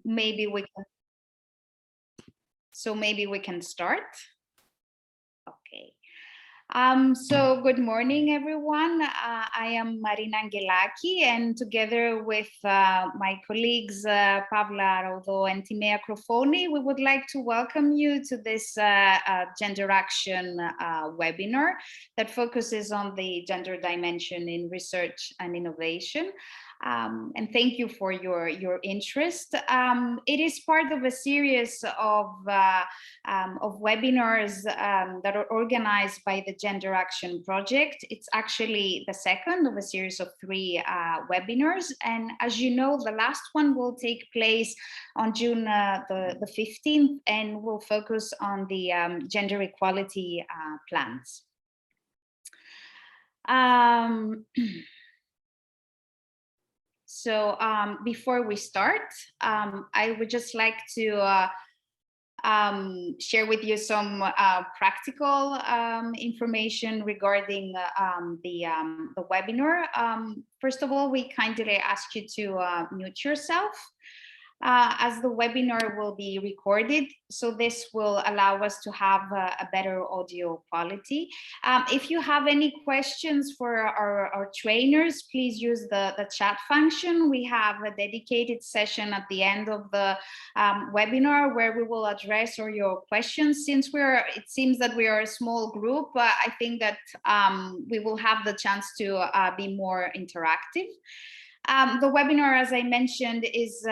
maybe we can start. Okay. So good morning, everyone. I am Marina Angelaki, and together with my colleagues Pavla Raudó and Timea Crofoni, we would like to welcome you to this Gender Action webinar that focuses on the gender dimension in research and innovation. And thank you for your interest. It is part of a series of webinars that are organized by the Gender Action Project. It's actually the second of a series of 3 webinars. And as you know, the last one will take place on June the 15th, and will focus on the gender equality plans. So before we start, I would just like to share with you some practical information regarding the webinar. First of all, we kindly ask you to mute yourself, as the webinar will be recorded, so this will allow us to have a better audio quality. If you have any questions for our trainers, please use the chat function. We have a dedicated session at the end of the webinar where we will address all your questions. Since it seems that we are a small group, I think that we will have the chance to be more interactive. The webinar, as I mentioned, is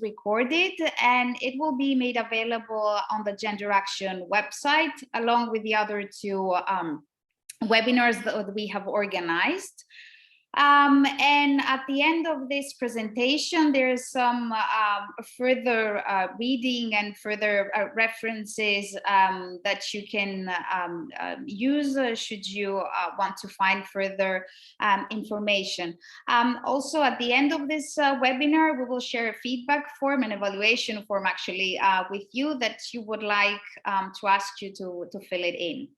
recorded, and it will be made available on the Gender Action website, along with the other 2 webinars that we have organized. And at the end of this presentation, there's some further reading and further references that you can use should you want to find further information. Also, at the end of this webinar, we will share a feedback form, an evaluation form actually, with you that you would like to ask you to fill it in.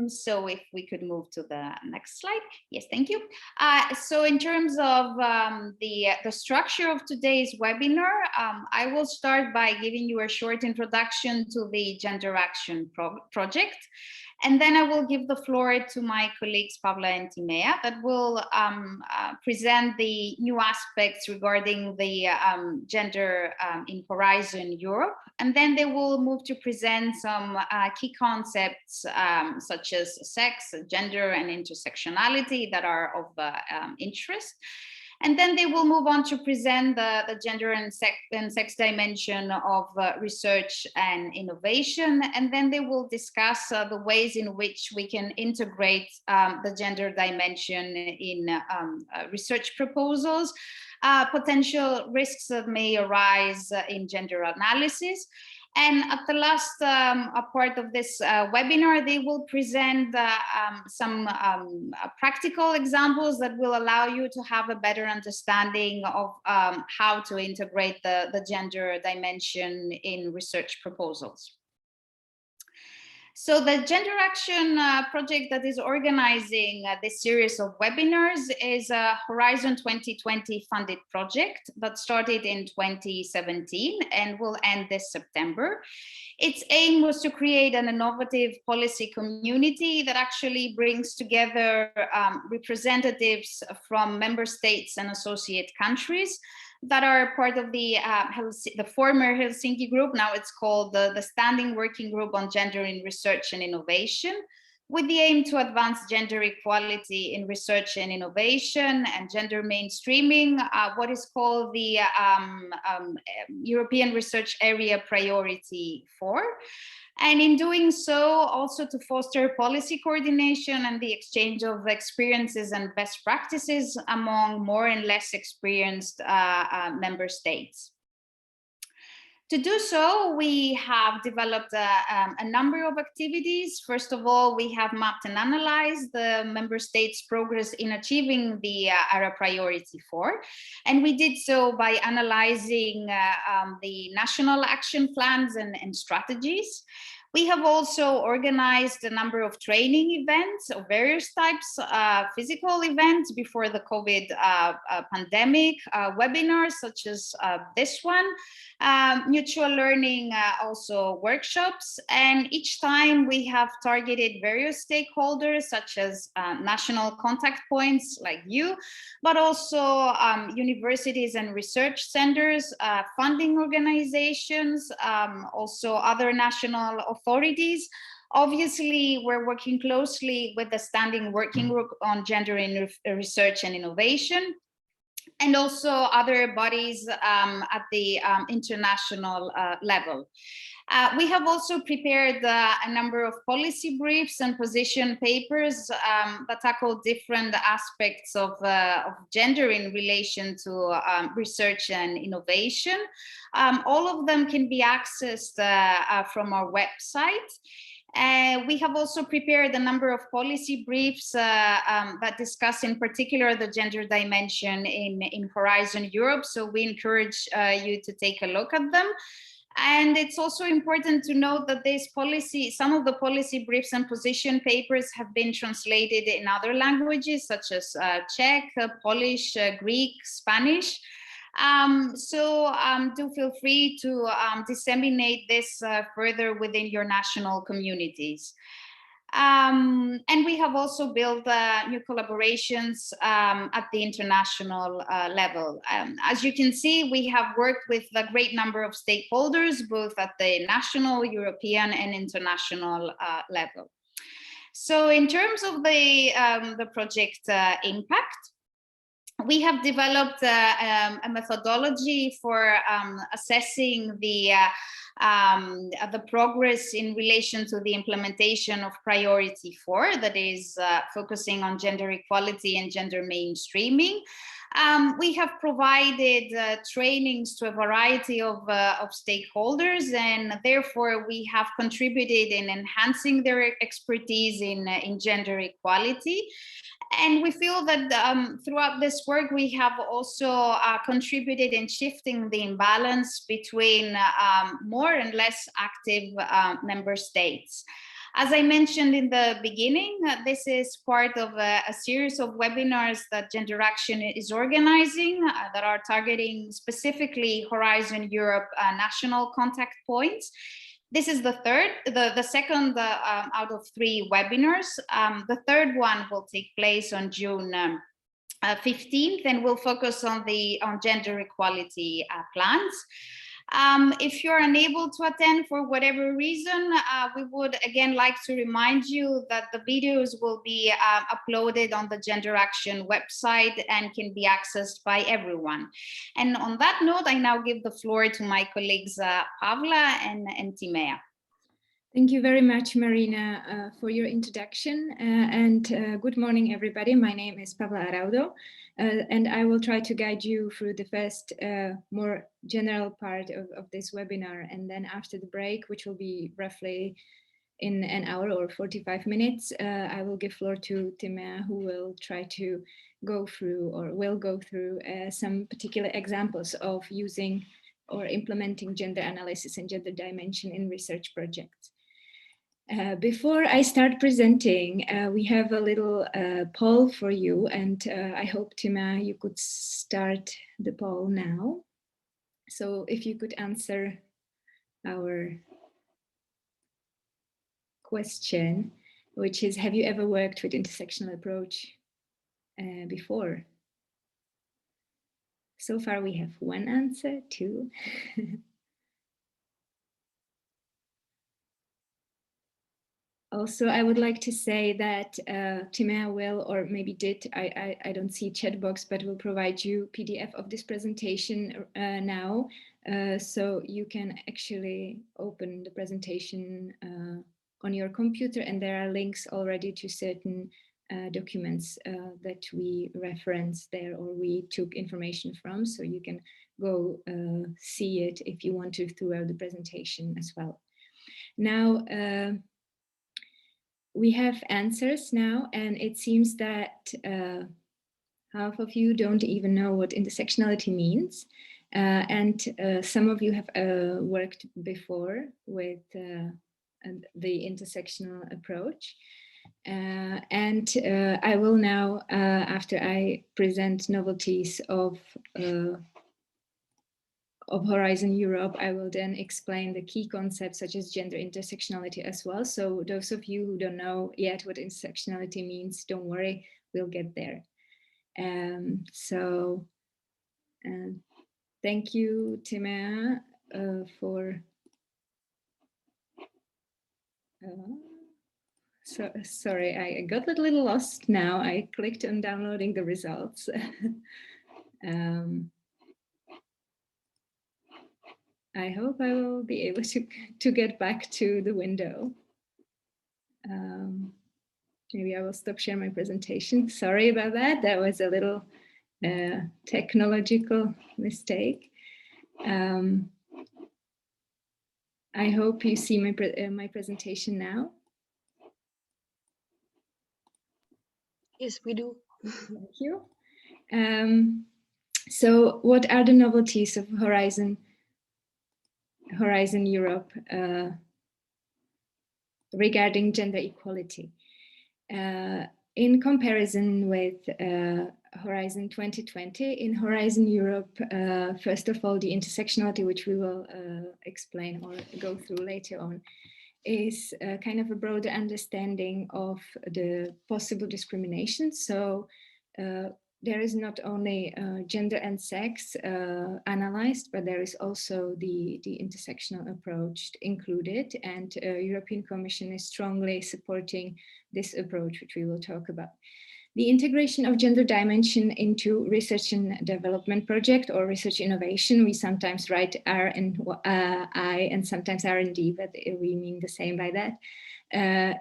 So if we could move to the next slide. Yes, thank you. So in terms of the structure of today's webinar, I will start by giving you a short introduction to the Gender Action project. And then I will give the floor to my colleagues, Pavla and Timea, that will present the new aspects regarding the gender in Horizon Europe. And then they will move to present some key concepts such as sex, gender, and intersectionality that are of interest. And then they will move on to present the gender and sex dimension of research and innovation. And then they will discuss the ways in which we can integrate the gender dimension in research proposals, potential risks that may arise in gender analysis. And at the last part of this webinar, they will present some practical examples that will allow you to have a better understanding of how to integrate the gender dimension in research proposals. So the Gender Action project that is organizing this series of webinars is a Horizon 2020 funded project that started in 2017 and will end this September. Its aim was to create an innovative policy community that actually brings together representatives from member states and associate countries that are part of the former Helsinki group. Now it's called the Standing Working Group on Gender in Research and Innovation, with the aim to advance gender equality in research and innovation and gender mainstreaming, what is called the European Research Area Priority 4. And in doing so, also to foster policy coordination and the exchange of experiences and best practices among more and less experienced member states. To do so, we have developed a number of activities. First of all, we have mapped and analyzed the member states' progress in achieving the Area Priority 4. And we did so by analyzing the national action plans and strategies. We have also organized a number of training events of various types, physical events before the COVID pandemic, webinars such as this one, mutual learning, also workshops. And each time we have targeted various stakeholders such as national contact points like you, but also universities and research centers, funding organizations, also other national authorities. Obviously, we're working closely with the Standing Working Group on Gender in Research and Innovation, and also other bodies at the international level. We have also prepared a number of policy briefs and position papers that tackle different aspects of gender in relation to research and innovation. All of them can be accessed from our website. We have also prepared a number of policy briefs that discuss in particular the gender dimension in Horizon Europe. So we encourage you to take a look at them. And it's also important to note that some of the policy briefs and position papers have been translated in other languages such as Czech, Polish, Greek, Spanish. So do feel free to disseminate this further within your national communities. And we have also built new collaborations at the international level. As you can see, we have worked with a great number of stakeholders, both at the national, European, and international level. So in terms of the project impact, we have developed a methodology for assessing the progress in relation to the implementation of Priority 4, that is focusing on gender equality and gender mainstreaming. We have provided trainings to a variety of stakeholders, and therefore we have contributed in enhancing their expertise in gender equality. And we feel that throughout this work, we have also contributed in shifting the imbalance between more and less active member states. As I mentioned in the beginning, this is part of a series of webinars that GenderAction is organizing that are targeting specifically Horizon Europe national contact points. This is the second out of 3 webinars. The third one will take place on June 15th, and will focus on gender equality plans. If you're unable to attend for whatever reason, we would again like to remind you that the videos will be uploaded on the GenderAction website and can be accessed by everyone. And on that note, I now give the floor to my colleagues Pavla and Timea. Thank you very much, Marina, for your introduction. And good morning, everybody. My name is Pavla Araudo, and I will try to guide you through the first more general part of this webinar. And then after the break, which will be roughly in an hour or 45 minutes, I will give floor to Timea, who will try to go through some particular examples of using or implementing gender analysis and gender dimension in research projects. Before I start presenting, we have a little poll for you, and I hope, Timea, you could start the poll now. So if you could answer our question, which is, have you ever worked with intersectional approach before? So far we have 1 answer, 2. Also, I would like to say that Timea will, or maybe did, I don't see chat box, but will provide you PDF of this presentation now. So you can actually open the presentation on your computer, and there are links already to certain documents that we reference there, or we took information from. So you can go see it if you want to throughout the presentation as well. Now, we have answers now, and it seems that half of you don't even know what intersectionality means. And some of you have worked before with the intersectional approach. I will now, after I present novelties of Horizon Europe, I will then explain the key concepts such as gender intersectionality as well. So those of you who don't know yet what intersectionality means, don't worry, we'll get there. Thank you, Timea, for sorry, I got a little lost now. I clicked on downloading the results. I hope I will be able to get back to the window. Maybe I will stop sharing my presentation. Sorry about that. That was a little technological mistake. I hope you see my presentation now. Yes, we do. Thank you. So what are the novelties of Horizon Europe regarding gender equality? In comparison with Horizon 2020, in Horizon Europe, first of all, the intersectionality, which we will explain or go through later on, is kind of a broader understanding of the possible discrimination. So there is not only gender and sex analyzed, but there is also the intersectional approach included, and European Commission is strongly supporting this approach, which we will talk about. The integration of gender dimension into research and development project or research innovation, we sometimes write R and I and sometimes R&D, but we mean the same by that,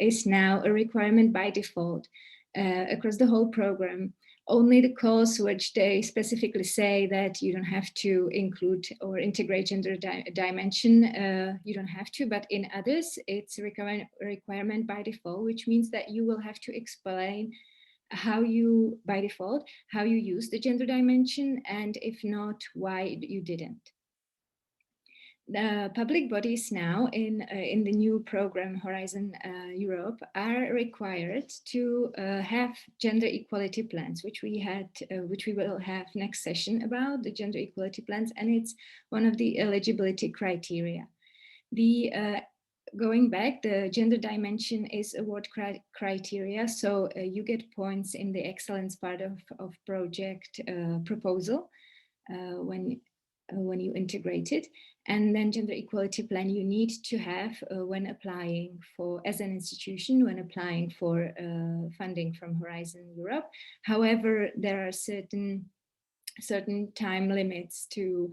is now a requirement by default across the whole program. Only the calls which they specifically say that you don't have to include or integrate gender dimension, you don't have to, but in others, it's a requirement by default, which means that you will have to explain how you, by default, how you use the gender dimension, and if not, why you didn't. The public bodies now in the new program Horizon Europe are required to have gender equality plans, which we will have next session about the gender equality plans, and it's one of the eligibility criteria. Going back, the gender dimension is award criteria, so you get points in the excellence part of project proposal when you integrate it. And then gender equality plan you need to have when applying for, as an institution, when applying for funding from Horizon Europe. However, there are certain time limits to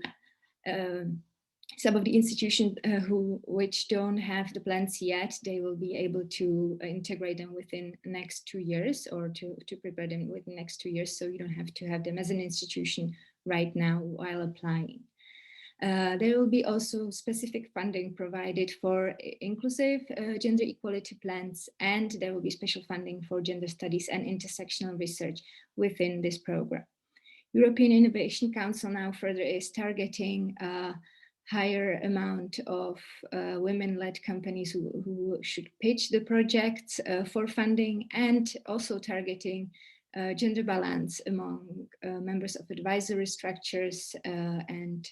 some of the institutions which don't have the plans yet. They will be able to integrate them within the next 2 years, or to prepare them within the next 2 years. So you don't have to have them as an institution right now while applying. There will be also specific funding provided for inclusive gender equality plans, and there will be special funding for gender studies and intersectional research within this program. European Innovation Council now further is targeting a higher amount of women-led companies who should pitch the projects for funding, and also targeting gender balance among members of advisory structures and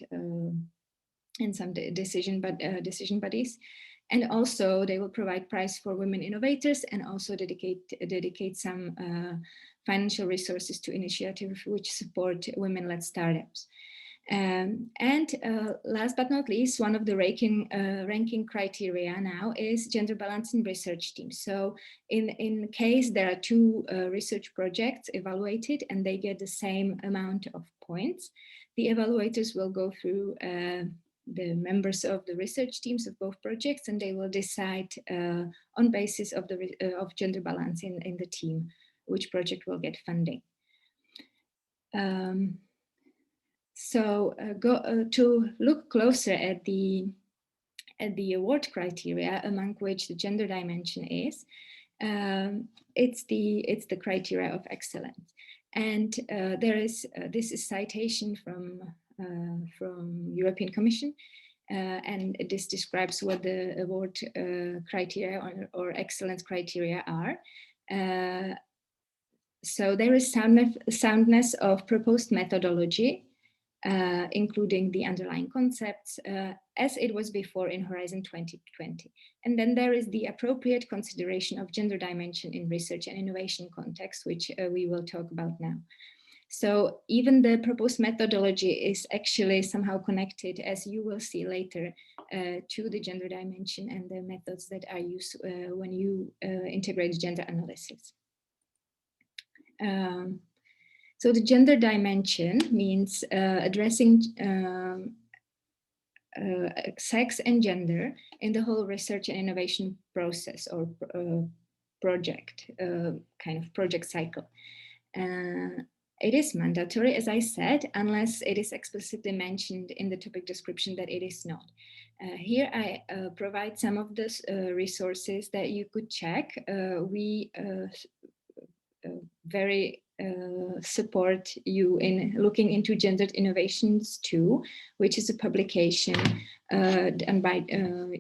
some decision bodies. And also they will provide prize for women innovators, and also dedicate some financial resources to initiatives which support women-led startups. Last but not least, one of the ranking criteria now is gender balance in research teams. So in case there are 2 research projects evaluated and they get the same amount of points, the evaluators will go through the members of the research teams of both projects, and they will decide on basis of gender balance in the team which project will get funding. To look closer at the award criteria, among which the gender dimension is, it's the criteria of excellence, and this is citation from European Commission, And this describes what the award criteria or excellence criteria are. So there is soundness of proposed methodology, including the underlying concepts, as it was before in Horizon 2020. And then there is the appropriate consideration of gender dimension in research and innovation context, which we will talk about now. So even the proposed methodology is actually somehow connected, as you will see later, to the gender dimension and the methods that are used when you integrate gender analysis. So the gender dimension means addressing sex and gender in the whole research and innovation process or project, kind of project cycle. It is mandatory, as I said, unless it is explicitly mentioned in the topic description that it is not. Here I provide some of the resources that you could check. We very support you in looking into gendered innovations too, which is a publication done by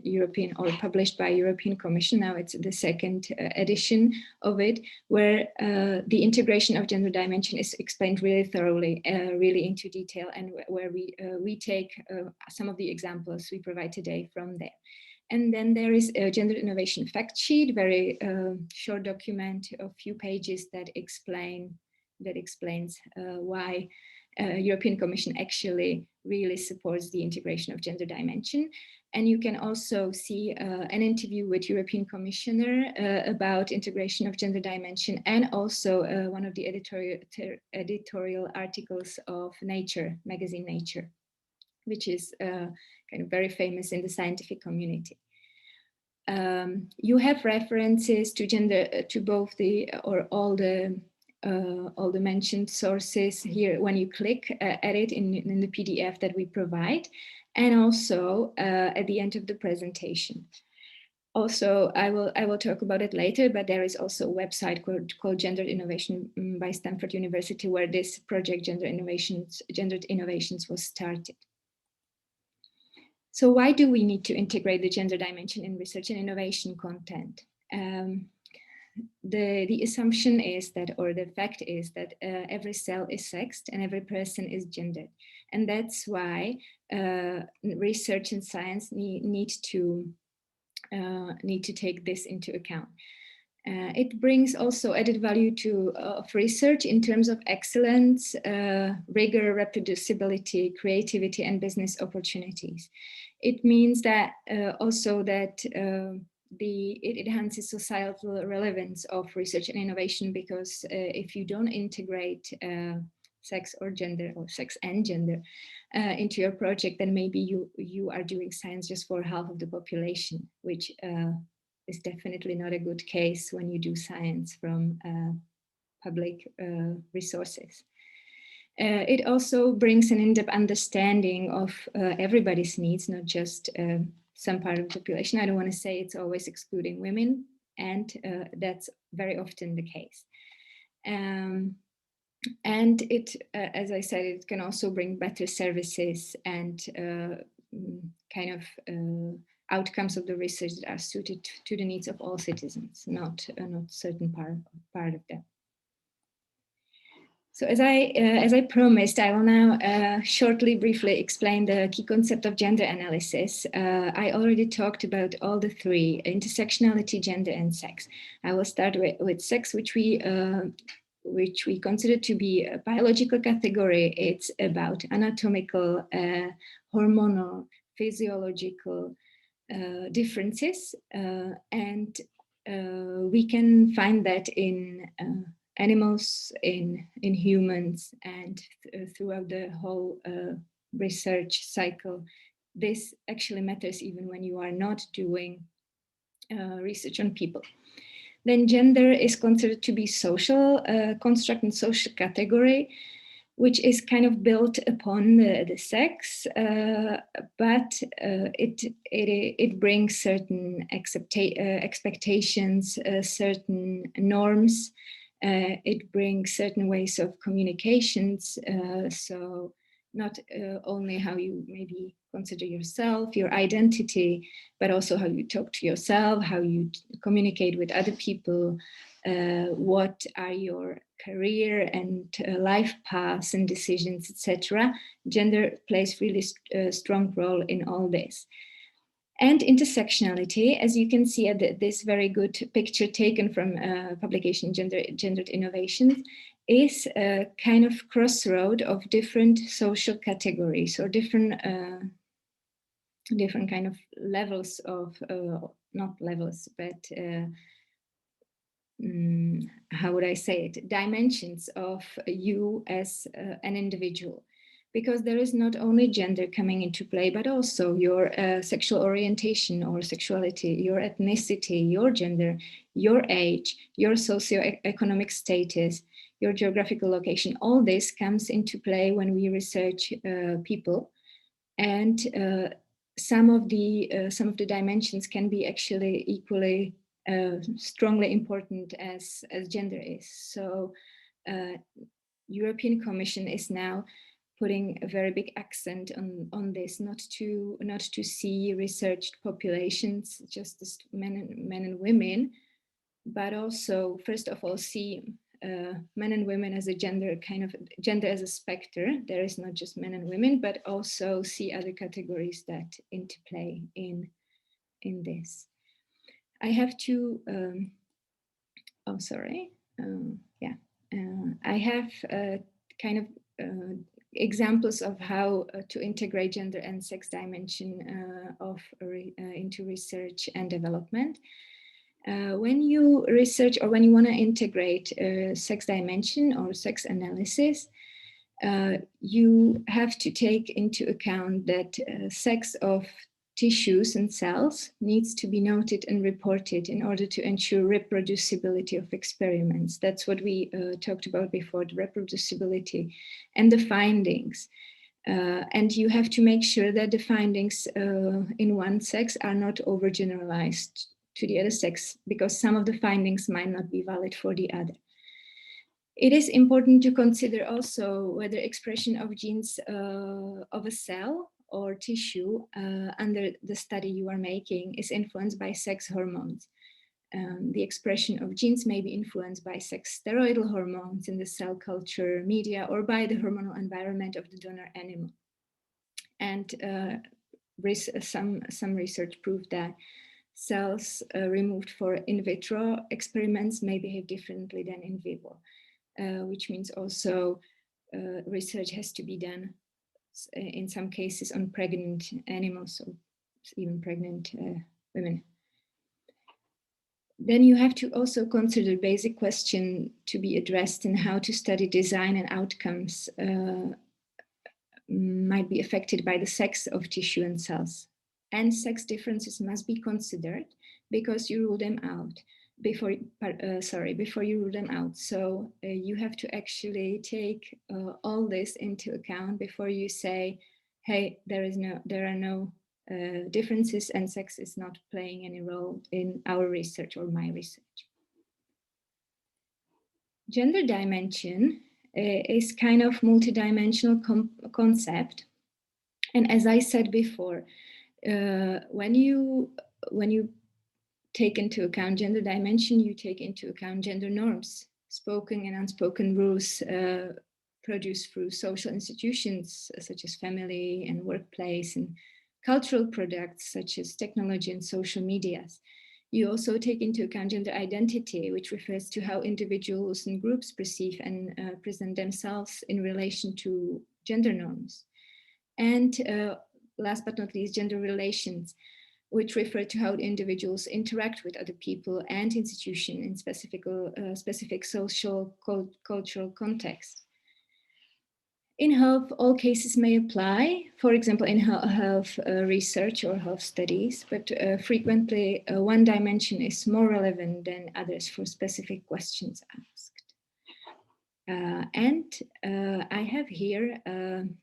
European or published by European Commission. Now it's the second edition of it, where the integration of gender dimension is explained really thoroughly, really into detail, and where we take some of the examples we provide today from there. And then there is a gender innovation fact sheet, very short document of few pages that explains why European Commission actually really supports the integration of gender dimension. And you can also see an interview with European Commissioner about integration of gender dimension, and also one of the editorial articles of Nature, magazine Nature, which is kind of very famous in the scientific community. You have references to gender, to both the or all the mentioned sources here when you click at it in the PDF that we provide, and also at the end of the presentation. Also, I will talk about it later, but there is also a website called Gendered Innovation by Stanford University, where this project Gendered Innovations was started. So why do we need to integrate the gender dimension in research and innovation content? The assumption is that, or the fact is that every cell is sexed and every person is gendered. And that's why research and science need to take this into account. It brings also added value to research in terms of excellence, rigor, reproducibility, creativity, and business opportunities. It means that also that it enhances societal relevance of research and innovation, because if you don't integrate sex or gender, or sex and gender into your project, then maybe you are doing science just for half of the population, which is definitely not a good case when you do science from public resources. It also brings an in-depth understanding of everybody's needs, not just some part of the population. I don't want to say it's always excluding women, and that's very often the case. And it, as I said, it can also bring better services and kind of outcomes of the research that are suited to the needs of all citizens, not certain part of them. So as I promised, I will now shortly, briefly explain the key concept of gender analysis. I already talked about all the three: intersectionality, gender, and sex. I will start with sex, which we consider to be a biological category. It's about anatomical, hormonal, physiological differences, and we can find that in animals, in humans, and throughout the whole research cycle. This actually matters even when you are not doing research on people. Then gender is considered to be social construct and social category, which is kind of built upon the sex, but it brings certain expectations, certain norms. It brings certain ways of communications. So not only how you maybe consider yourself, your identity, but also how you talk to yourself, how you communicate with other people, what are your career and life paths and decisions, etc. Gender plays really strong role in all this. And intersectionality, as you can see at this very good picture taken from publication Gendered Innovations, is a kind of crossroad of different social categories or different kind of levels of, not levels, but how would I say it, dimensions of you as an individual. Because there is not only gender coming into play, but also your sexual orientation or sexuality, your ethnicity, your gender, your age, your socioeconomic status, your geographical location. All this comes into play when we research people, and some of the dimensions can be actually equally strongly important as gender is. So European Commission is now putting a very big accent on this, not to see researched populations just as men and women, but also first of all see men and women as a gender as a spectre. There is not just men and women, but also see other categories that interplay in this. I have to. I have kind of examples of how to integrate gender and sex dimension into research and development. When you research or when you want to integrate sex dimension or sex analysis, you have to take into account that sex of tissues and cells needs to be noted and reported in order to ensure reproducibility of experiments. That's what we talked about before, the reproducibility and the findings. And you have to make sure that the findings in one sex are not overgeneralized to the other sex, because some of the findings might not be valid for the other. It is important to consider also whether expression of genes of a cell or tissue under the study you are making is influenced by sex hormones. The expression of genes may be influenced by sex steroidal hormones in the cell culture media or by the hormonal environment of the donor animal. And some research proved that cells removed for in vitro experiments may behave differently than in vivo, which means also research has to be done in some cases on pregnant animals or even pregnant women. Then you have to also consider basic question to be addressed in how to study design and outcomes might be affected by the sex of tissue and cells. And sex differences must be considered because you rule them out before you rule them out. So you have to actually take all this into account before you say, hey, there are no differences and sex is not playing any role in our research or my research. Gender dimension is kind of multidimensional concept. And as I said before, when you take into account gender dimension, you take into account gender norms, spoken and unspoken rules produced through social institutions such as family and workplace, and cultural products such as technology and social medias. You also take into account gender identity, which refers to how individuals and groups perceive and present themselves in relation to gender norms. And last but not least, gender relations, which refer to how individuals interact with other people and institutions in specific social, cultural context. In health, all cases may apply, for example, in health research or health studies, but frequently one dimension is more relevant than others for specific questions asked. And I have here an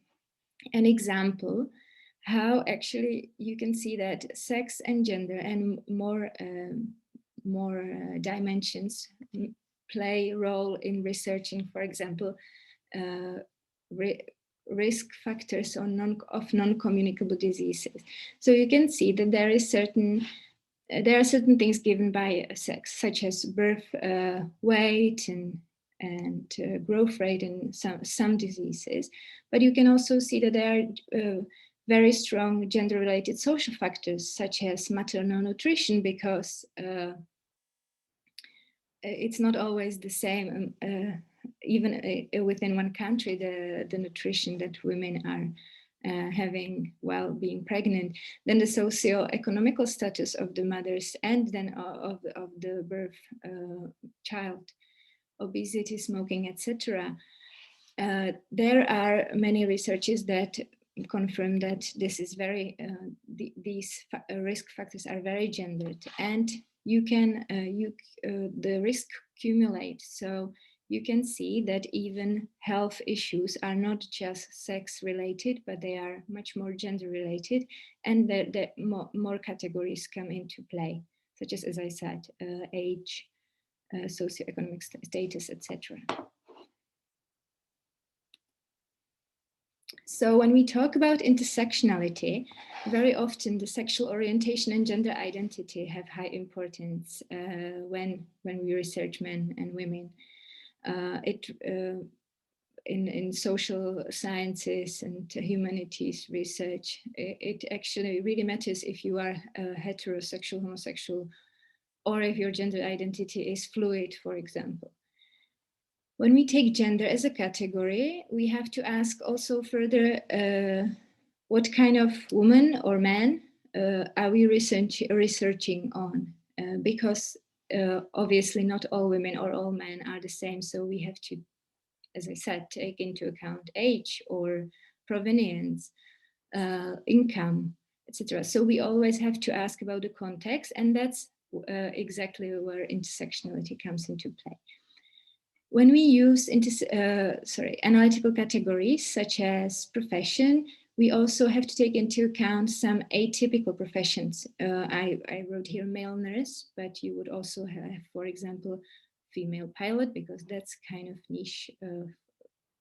example how actually you can see that sex and gender and more dimensions play a role in researching, for example, risk factors of non-communicable diseases. So you can see that there are certain things given by sex, such as birth weight and growth rate in some diseases. But you can also see that there are very strong gender-related social factors, such as maternal nutrition, because it's not always the same, even within one country, the nutrition that women are having while being pregnant, then the socio-economical status of the mothers, and then of the birth child, obesity, smoking, etc. There are many researches that confirm that this is very these risk factors are very gendered, and you can the risk accumulate. So you can see that even health issues are not just sex related, but they are much more gender related, and that more categories come into play, such as I said, age, socioeconomic status, etc. So when we talk about intersectionality, very often the sexual orientation and gender identity have high importance when we research men and women. In social sciences and humanities research, it actually really matters if you are heterosexual, homosexual, or if your gender identity is fluid, for example. When we take gender as a category, we have to ask also further, what kind of woman or man are we researching on? Because obviously not all women or all men are the same. So we have to, as I said, take into account age or provenience, income, etc. So we always have to ask about the context, and that's exactly where intersectionality comes into play. When we use analytical categories such as profession, we also have to take into account some atypical professions. I wrote here male nurse, but you would also have, for example, female pilot, because that's kind of niche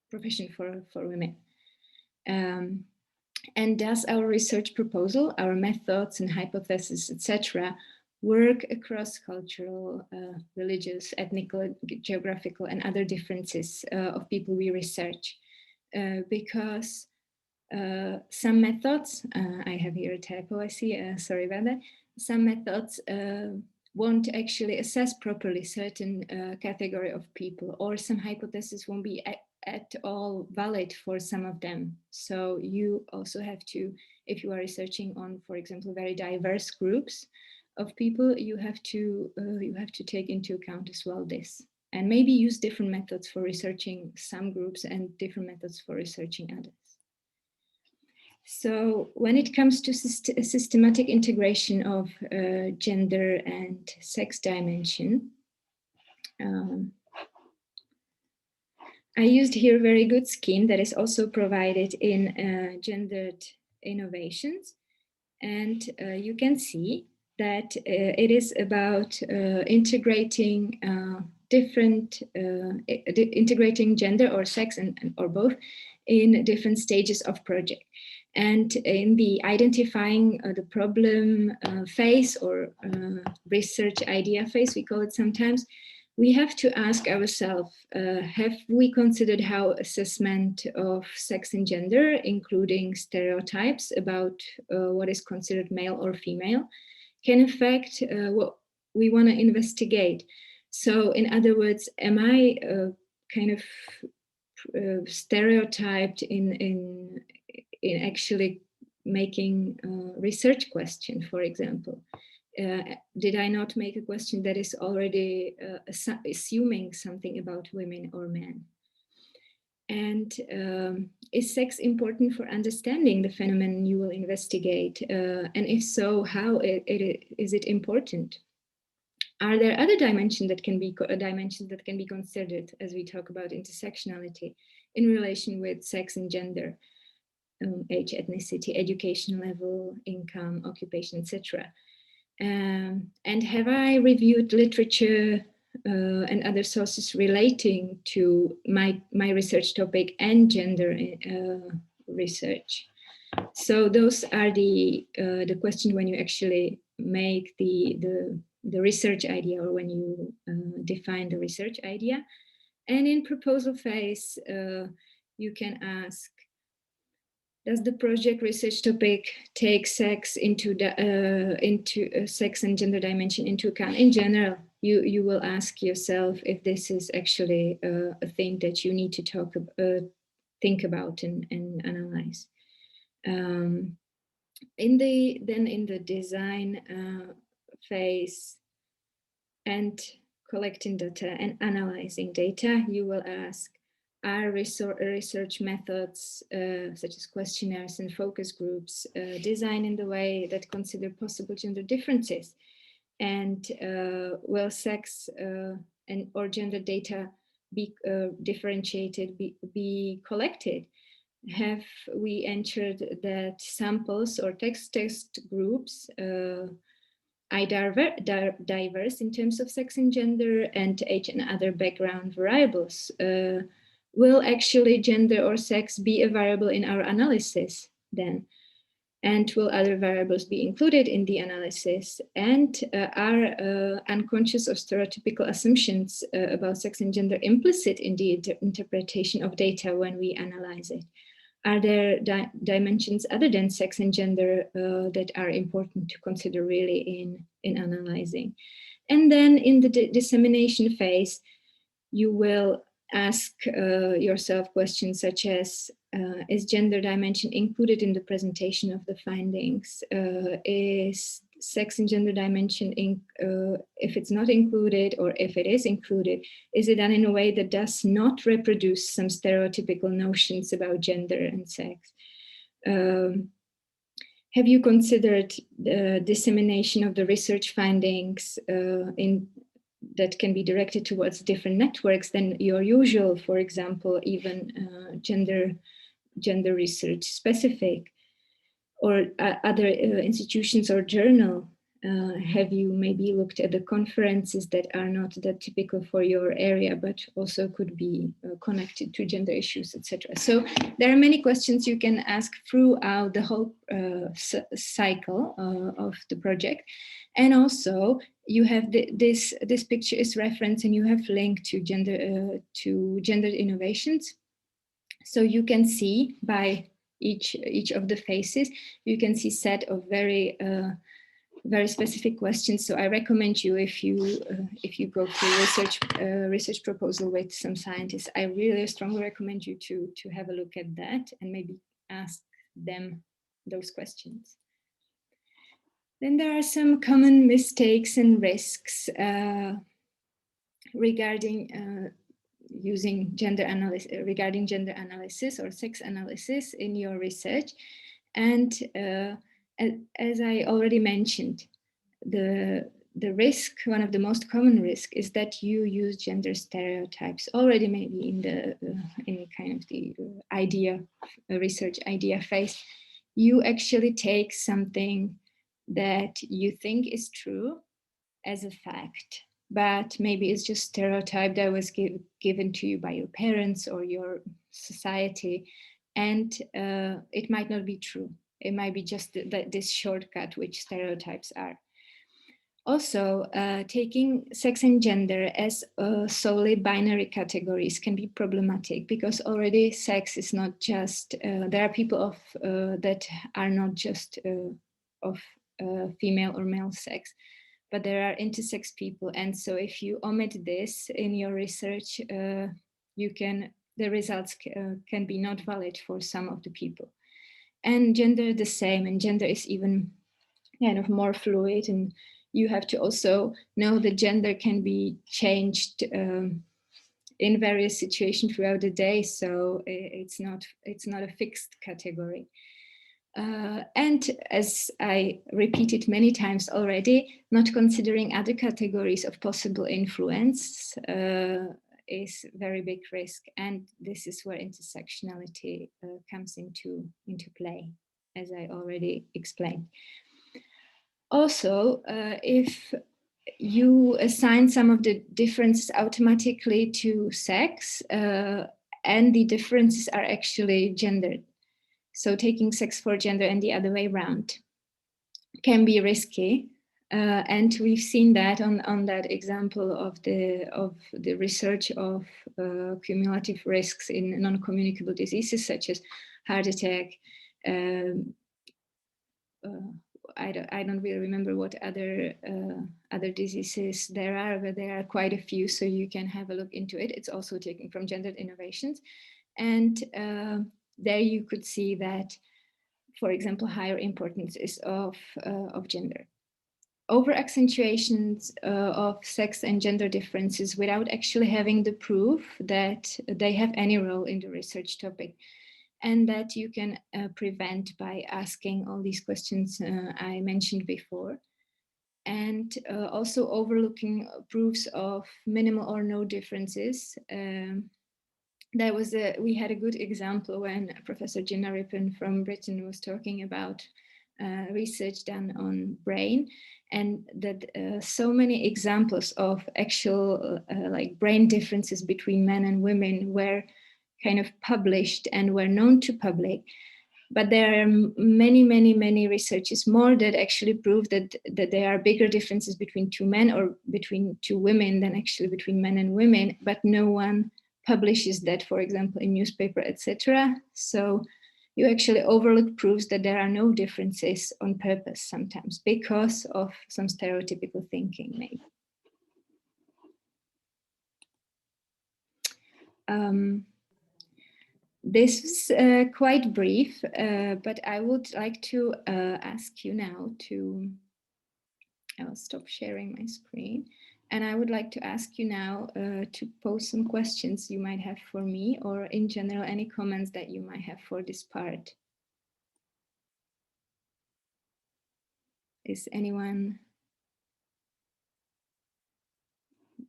profession for women. And thus our research proposal, our methods and hypotheses, etc., work across cultural, religious, ethnical, geographical, and other differences of people we research. Because some methods, I have here a typo, I see, sorry about that. Some methods won't actually assess properly certain category of people, or some hypotheses won't be at all valid for some of them. So you also have to, if you are researching on, for example, very diverse groups of people, you have to take into account as well this, and maybe use different methods for researching some groups and different methods for researching others. So when it comes to systematic integration of gender and sex dimension, I used here a very good scheme that is also provided in Gendered Innovations. And you can see that it is about integrating integrating gender or sex or both in different stages of project. And in the identifying the problem phase, or research idea phase, we call it sometimes, we have to ask ourselves, have we considered how assessment of sex and gender, including stereotypes about what is considered male or female, can affect what we want to investigate? So in other words, am I kind of stereotyped in actually making a research question, for example? Did I not make a question that is already assuming something about women or men? And is sex important for understanding the phenomenon you will investigate? And if so, how is it important? Are there other dimensions that can be considered as we talk about intersectionality in relation with sex and gender, age, ethnicity, education level, income, occupation, etc.? And have I reviewed literature and other sources relating to my research topic and gender research. So those are the questions when you actually make the research idea, or when you define the research idea. And in proposal phase, you can ask, does the project research topic take sex into sex and gender dimension into account? In general, you will ask yourself if this is actually a thing that you need to think about and analyze. In the design phase and collecting data and analyzing data, you will ask, are research methods such as questionnaires and focus groups designed in the way that consider possible gender differences? And will sex and or gender data be differentiated, be collected? Have we ensured that samples or text groups are diverse in terms of sex and gender and age and other background variables? Will actually gender or sex be a variable in our analysis then? And will other variables be included in the analysis? And are unconscious or stereotypical assumptions about sex and gender implicit in the interpretation of data when we analyze it? Are there dimensions other than sex and gender that are important to consider really in analyzing? And then in the dissemination phase, you will ask yourself questions such as, is gender dimension included in the presentation of the findings? Is sex and gender dimension, if it's not included, or if it is included, is it done in a way that does not reproduce some stereotypical notions about gender and sex? Have you considered the dissemination of the research findings that can be directed towards different networks than your usual, for example, even gender research specific, or other institutions or journal? Have you maybe looked at the conferences that are not that typical for your area, but also could be connected to gender issues, etc.? So there are many questions you can ask throughout the whole cycle of the project. And also you have this picture is reference, and you have linked to gender innovations. So you can see by each of the phases, you can see set of very specific questions. So I recommend you, if you go through research proposal with some scientists, I really strongly recommend you to have a look at that and maybe ask them those questions. Then there are some common mistakes and risks regarding using gender analysis or sex analysis in your research. And as I already mentioned, the risk, one of the most common risk, is that you use gender stereotypes already, maybe in kind of the research idea phase. You actually take something that you think is true as a fact, but maybe it's just stereotype that was given to you by your parents or your society, and it might not be true. It might be just this shortcut, which stereotypes are. Also, taking sex and gender as solely binary categories can be problematic, because already sex is not just, there are people that are not just of female or male sex, but there are intersex people. And so if you omit this in your research, the results can be not valid for some of the people. And gender the same, and gender is even kind of more fluid, and you have to also know that gender can be changed in various situations throughout the day. So it's not a fixed category. And as I repeated many times already, not considering other categories of possible influence is a very big risk. And this is where intersectionality comes into play, as I already explained. Also, if you assign some of the differences automatically to sex, and the differences are actually gendered. So taking sex for gender and the other way around can be risky. And we've seen that on that example of the research of cumulative risks in non-communicable diseases such as heart attack. I don't really remember what other diseases there are, but there are quite a few, so you can have a look into it. It's also taken from Gendered Innovations, and there you could see that, for example, higher importance is of gender. Over accentuations of sex and gender differences without actually having the proof that they have any role in the research topic, and that you can prevent by asking all these questions I mentioned before. And also overlooking proofs of minimal or no differences. We had a good example when Professor Gina Rippon from Britain was talking about research done on brain, and that so many examples of actual like brain differences between men and women were kind of published and were known to public. But there are many researches more that actually prove that there are bigger differences between two men or between two women than actually between men and women, but no one publishes that, for example, in newspaper, etc. So you actually overlook proofs that there are no differences on purpose sometimes because of some stereotypical thinking, maybe. This is quite brief, but I would like to ask you now to, I will stop sharing my screen, and I would like to ask you now to pose some questions you might have for me, or in general, any comments that you might have for this part. Does anyone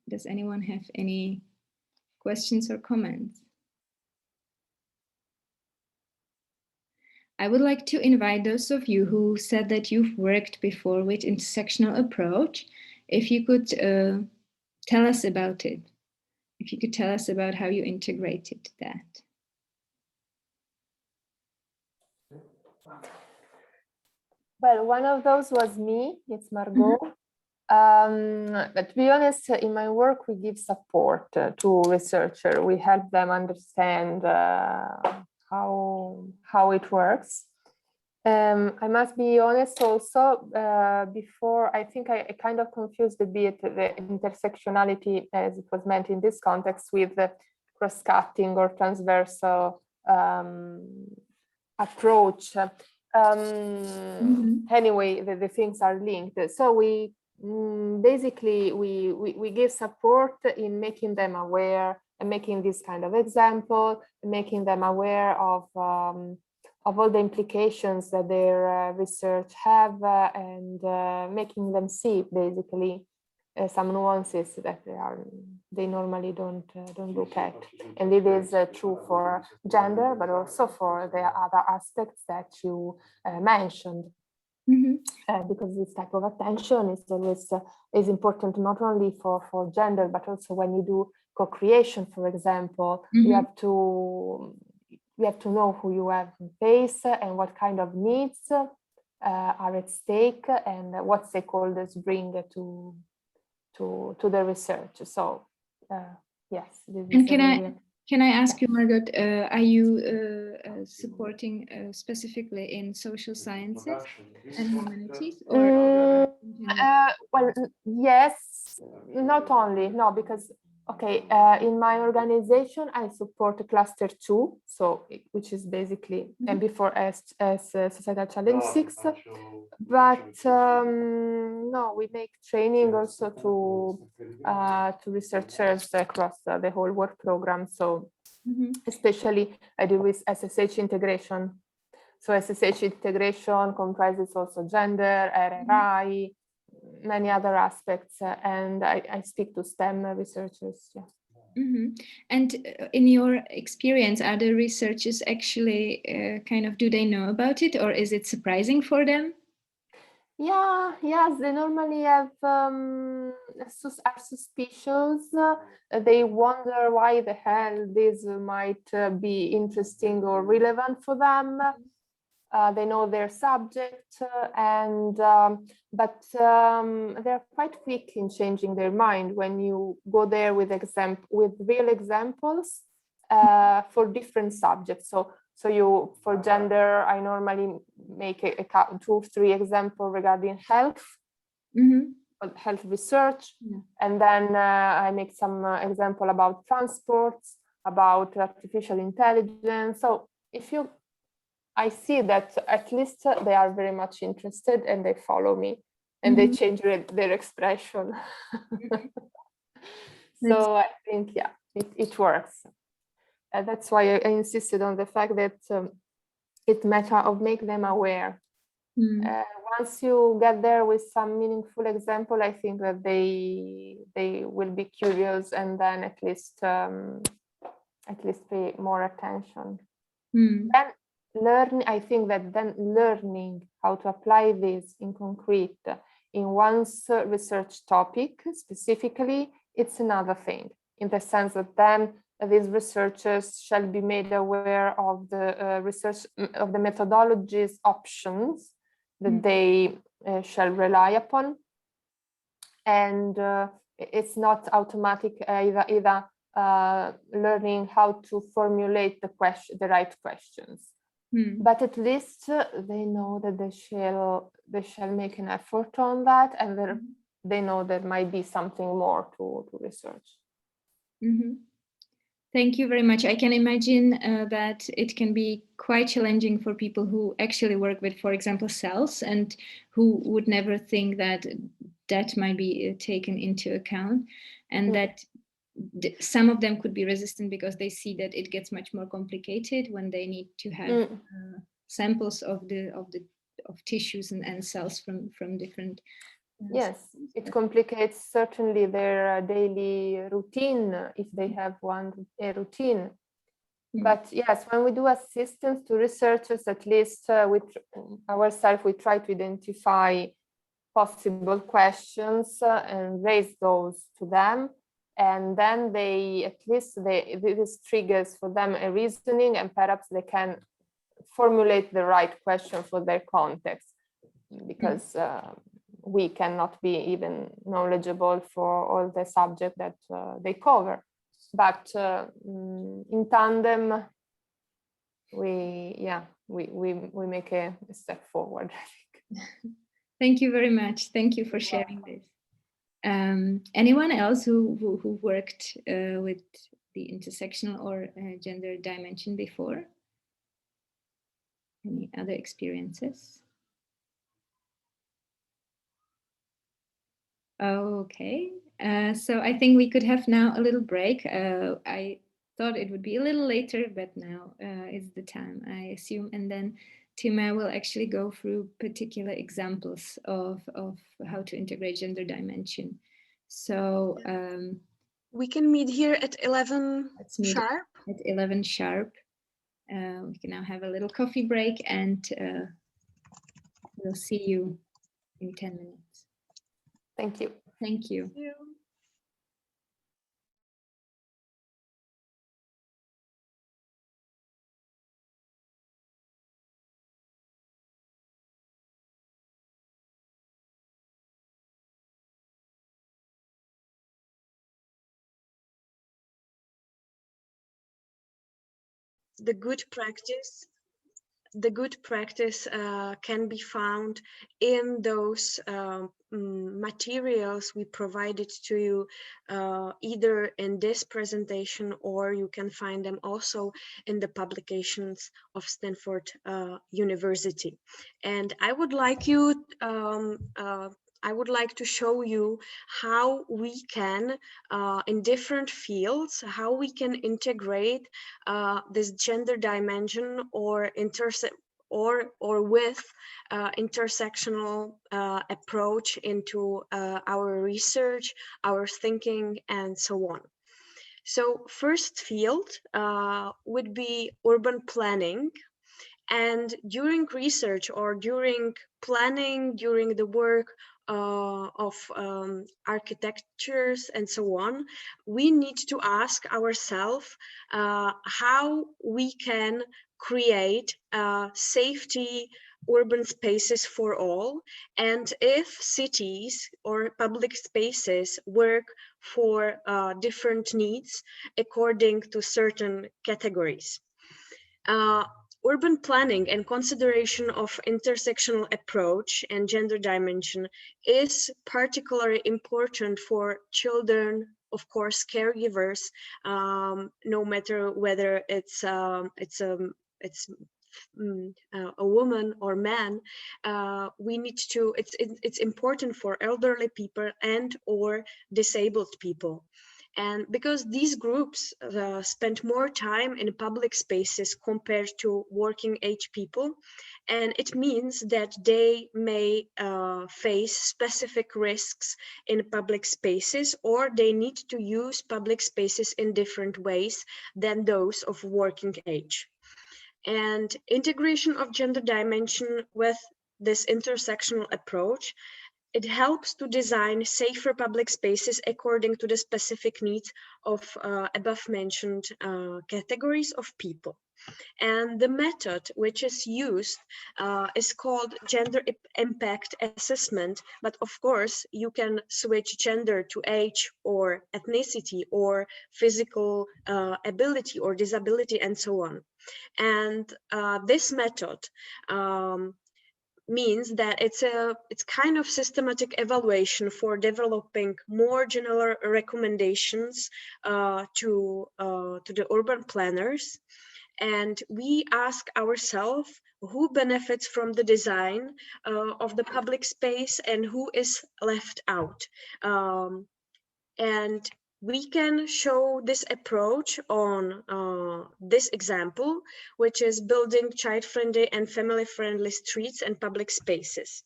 have any questions or comments? I would like to invite those of you who said that you've worked before with intersectional approach, if you could tell us about it. If you could tell us about how you integrated that. Well, one of those was me, it's Margot. But to be honest, in my work, we give support to researchers. We help them understand how it works. I must be honest also, before, I think I kind of confused a bit the intersectionality as it was meant in this context with the cross-cutting or transversal approach. Anyway, the things are linked. So we basically we give support in making them aware and making this kind of example, making them aware of all the implications that their research have, and making them see basically some nuances that they normally don't look at. And it is true for gender, but also for the other aspects that you mentioned. Because this type of attention is always is important not only for gender, but also when you do co-creation, for example, you have to know who you have in face and what kind of needs are at stake and what stakeholders bring to the research. So yes. And can I ask you, Margot, are you supporting specifically in social sciences and humanities? Or well, yes, not only, no, because, okay, in my organization, I support cluster 2, so which is basically, and before as Societal Challenge 6, but no, we make training also to researchers across the whole work program. So especially I do with SSH integration. So SSH integration comprises also gender, RRI, many other aspects, and I speak to STEM researchers. Yeah. And in your experience, are the researchers actually kind of, do they know about it, or is it surprising for them? Yeah, yes, they normally have are suspicious. They wonder why the hell this might be interesting or relevant for them. They know their subject, but they're quite quick in changing their mind when you go there with real examples for different subjects. So you, for gender, I normally make a 2-3 examples regarding health, health research, and then I make some example about transports, about artificial intelligence. So I see that at least they are very much interested and they follow me and they change their expression. So I think, yeah, it works. That's why I insisted on the fact that it's a matter of make them aware. Once you get there with some meaningful example, I think that they will be curious and then at least pay more attention. Then I think that then learning how to apply this in concrete in one's research topic specifically, it's another thing, in the sense that then these researchers shall be made aware of the research of the methodologies options that they shall rely upon, and it's not automatic either learning how to formulate the right questions. But at least they know that they shall make an effort on that, and they know there might be something more to research. Thank you very much. I can imagine that it can be quite challenging for people who actually work with, for example, cells, and who would never think that that might be taken into account, and that some of them could be resistant because they see that it gets much more complicated when they need to have samples of tissues and cells from different. Yes, it complicates certainly their daily routine if they have a routine. But yes, when we do assistance to researchers, at least with ourselves, we try to identify possible questions and raise those to them. And then this triggers for them a reasoning, and perhaps they can formulate the right question for their context, because we cannot be even knowledgeable for all the subject that they cover. But in tandem, we make a step forward, I think. Thank you very much. Thank you for sharing this. Anyone else who worked with the intersectional or gender dimension before? Any other experiences? Okay, so I think we could have now a little break. I thought it would be a little later, but now is the time, I assume. And then Tima will actually go through particular examples of how to integrate gender dimension. So we can meet here at 11 sharp. At 11 sharp. We can now have a little coffee break, and we'll see you in 10 minutes. Thank you. Thank you. Thank you. The good practice can be found in those materials we provided to you, either in this presentation, or you can find them also in the publications of Stanford University. And I would like to show you how we can, in different fields, how we can integrate this gender dimension or with intersectional approach into our research, our thinking, and so on. So first field would be urban planning. And during research or during planning, during the work of architectures and so on, we need to ask ourselves how we can create safety urban spaces for all, and if cities or public spaces work for different needs according to certain categories. Urban planning and consideration of intersectional approach and gender dimension is particularly important for children, of course, caregivers, no matter whether it's a woman or man. We need to. It's important for elderly people and or disabled people. And because these groups spend more time in public spaces compared to working age people, and it means that they may face specific risks in public spaces, or they need to use public spaces in different ways than those of working age. And integration of gender dimension with this intersectional approach, it helps to design safer public spaces according to the specific needs of above mentioned categories of people. And the method which is used is called gender impact assessment. But of course, you can switch gender to age or ethnicity or physical ability or disability and so on. And this method means that it's kind of systematic evaluation for developing more general recommendations to the urban planners. And we ask ourselves who benefits from the design of the public space and who is left out. And we can show this approach on this example, which is building child-friendly and family-friendly streets and public spaces.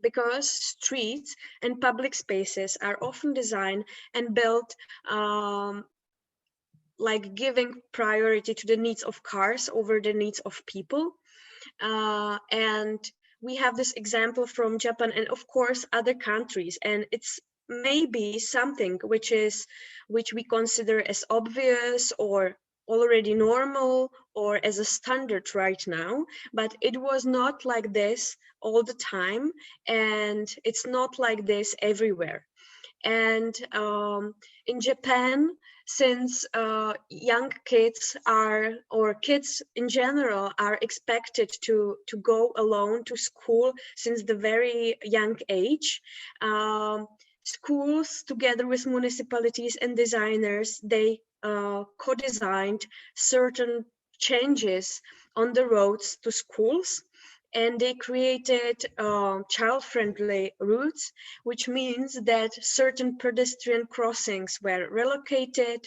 Because streets and public spaces are often designed and built like giving priority to the needs of cars over the needs of people. And we have this example from Japan and of course other countries, and it's maybe something which we consider as obvious or already normal or as a standard right now, but it was not like this all the time, and it's not like this everywhere. And in Japan, since young kids are, or kids in general, are expected to go alone to school since the very young age, schools, together with municipalities and designers, they co-designed certain changes on the roads to schools. And they created child-friendly routes, which means that certain pedestrian crossings were relocated,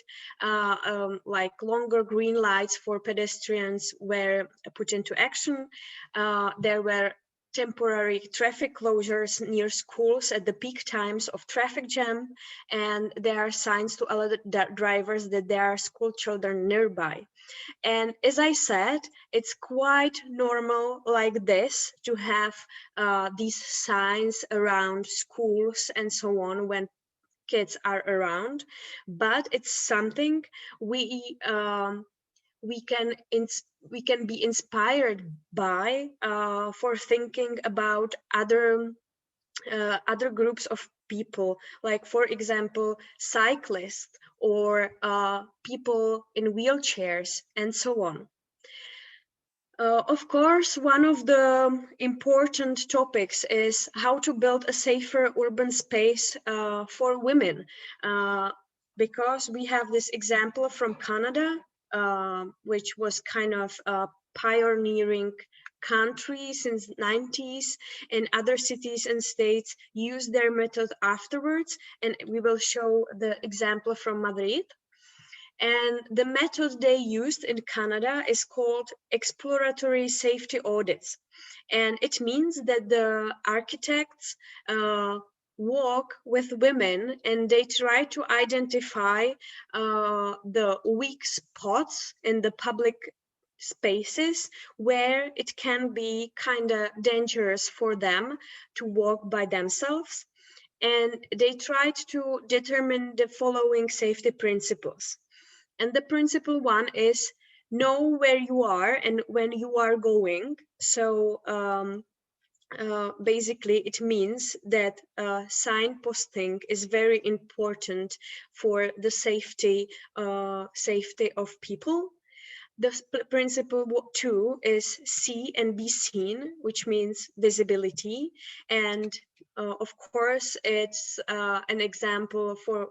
like longer green lights for pedestrians were put into action. There were temporary traffic closures near schools at the peak times of traffic jam, and there are signs to alert drivers that there are school children nearby. And as I said, it's quite normal like this to have these signs around schools and so on when kids are around, but it's something we can be inspired by for thinking about other groups of people, like for example cyclists or people in wheelchairs and so on. Of course, one of the important topics is how to build a safer urban space for women, because we have this example from Canada, which was kind of a pioneering country since 90s, and other cities and states use their method afterwards, and we will show the example from Madrid. And the method they used in Canada is called exploratory safety audits. And it means that the architects walk with women and they try to identify the weak spots in the public spaces where it can be kind of dangerous for them to walk by themselves. And they tried to determine the following safety principles. And the principle one is know where you are and when you are going. So basically it means that signposting is very important for the safety of people. The principle two is see and be seen, which means visibility. And of course, it's an example for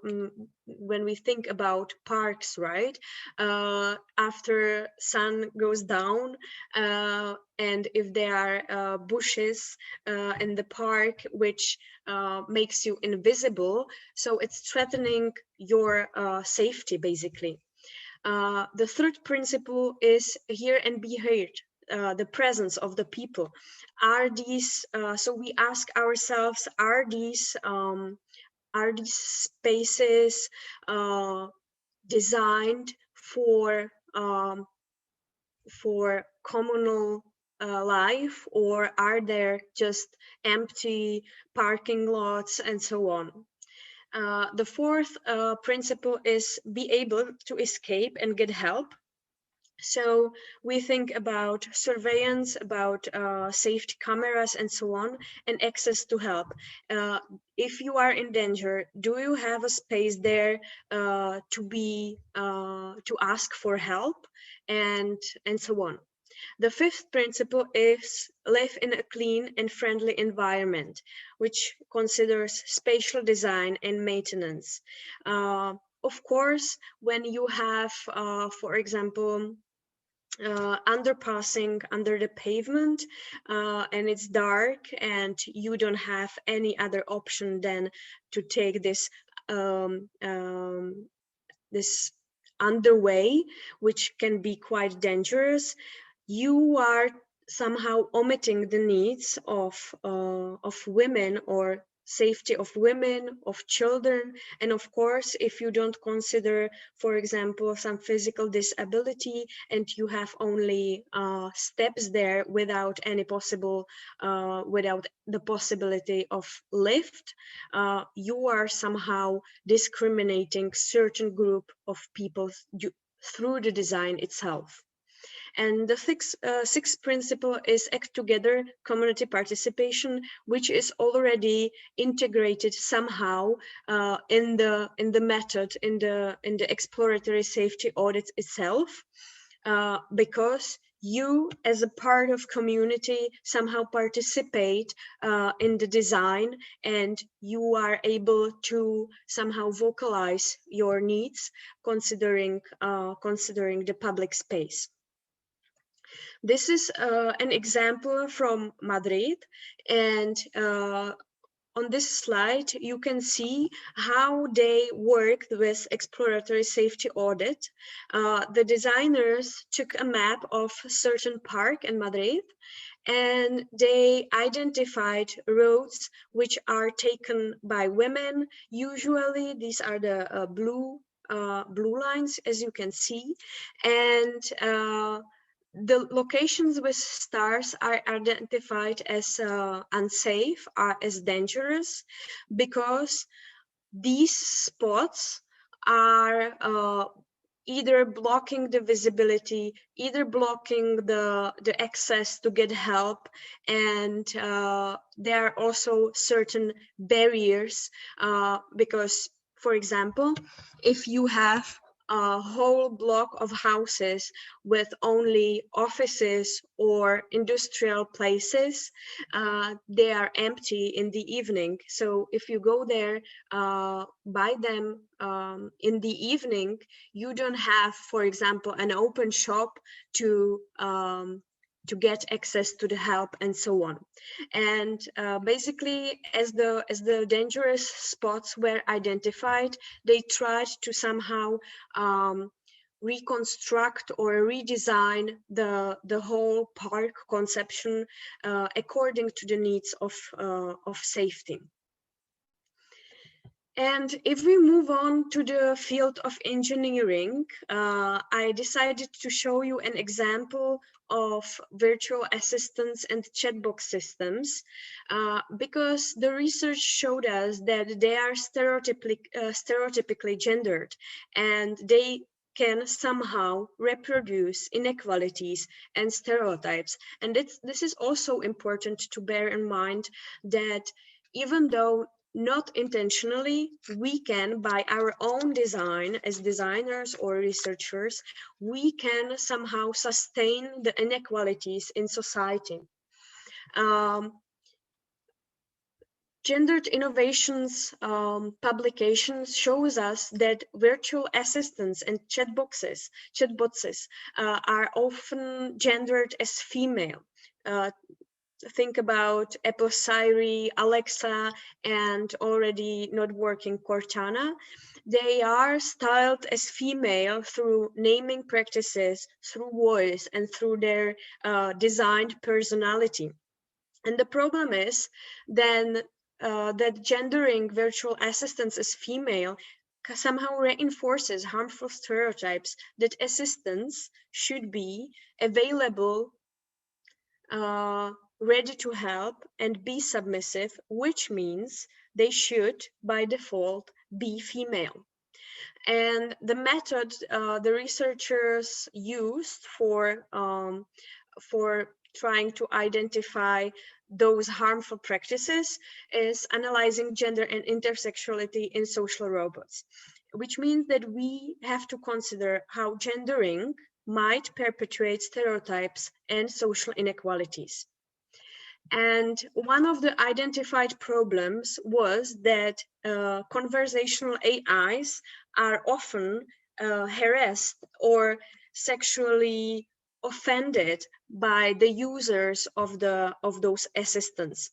when we think about parks, right? After sun goes down, and if there are bushes in the park, which makes you invisible, so it's threatening your safety, basically. The third principle is hear and be heard, the presence of the people. Are these, so we ask ourselves, are these spaces designed for communal life, or are there just empty parking lots and so on? The fourth principle is be able to escape and get help. So we think about surveillance, about safety cameras and so on, and access to help. If you are in danger, do you have a space there to ask for help, and so on? The fifth principle is live in a clean and friendly environment, which considers spatial design and maintenance. Of course, when you have, for example, underpassing under the pavement and it's dark and you don't have any other option than to take this this underway, which can be quite dangerous, you are somehow omitting the needs of women, or safety of women, of children. And of course, if you don't consider, for example, some physical disability and you have only steps there without any possible, without the possibility of lift, you are somehow discriminating certain group of people through the design itself. And the sixth principle is act together, community participation, which is already integrated somehow in the method, in the exploratory safety audit itself, because you as a part of community somehow participate in the design, and you are able to somehow vocalize your needs, considering the public space. This is an example from Madrid, and on this slide you can see how they worked with exploratory safety audit. The designers took a map of a certain park in Madrid, and they identified roads which are taken by women. Usually these are the blue lines, as you can see, and the locations with stars are identified as unsafe, as dangerous, because these spots are either blocking the visibility, either blocking the access to get help, and there are also certain barriers, because, for example, if you have a whole block of houses with only offices or industrial places, they are empty in the evening. So if you go there, buy them in the evening, you don't have, for example, an open shop to get access to the help and so on. And basically, as the dangerous spots were identified, they tried to somehow reconstruct or redesign the whole park conception according to the needs of safety. And if we move on to the field of engineering, I decided to show you an example of virtual assistants and chatbot systems, because the research showed us that they are stereotypically gendered, and they can somehow reproduce inequalities and stereotypes. And this is also important to bear in mind, that even though not intentionally, we can, by our own design as designers or researchers, we can somehow sustain the inequalities in society. Gendered Innovations publications shows us that virtual assistants and chatbots are often gendered as female. Think about Apple Siri, Alexa, and already not working Cortana. They are styled as female through naming practices, through voice, and through their designed personality. And the problem is then that gendering virtual assistants as female somehow reinforces harmful stereotypes that assistants should be available, ready to help, and be submissive, which means they should, by default, be female. And the method the researchers used for trying to identify those harmful practices is analyzing gender and intersectionality in social robots, which means that we have to consider how gendering might perpetuate stereotypes and social inequalities. And one of the identified problems was that conversational AIs are often harassed or sexually offended by the users of those assistants.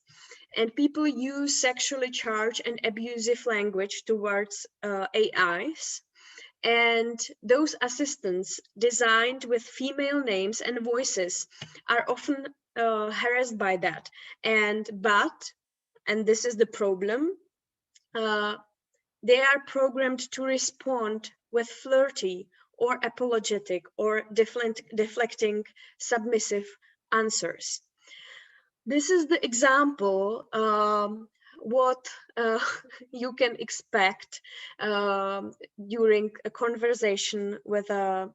And people use sexually charged and abusive language towards AIs. And those assistants designed with female names and voices are often harassed by that. And this is the problem, they are programmed to respond with flirty or apologetic or deflecting submissive answers. This is the example what you can expect during a conversation with a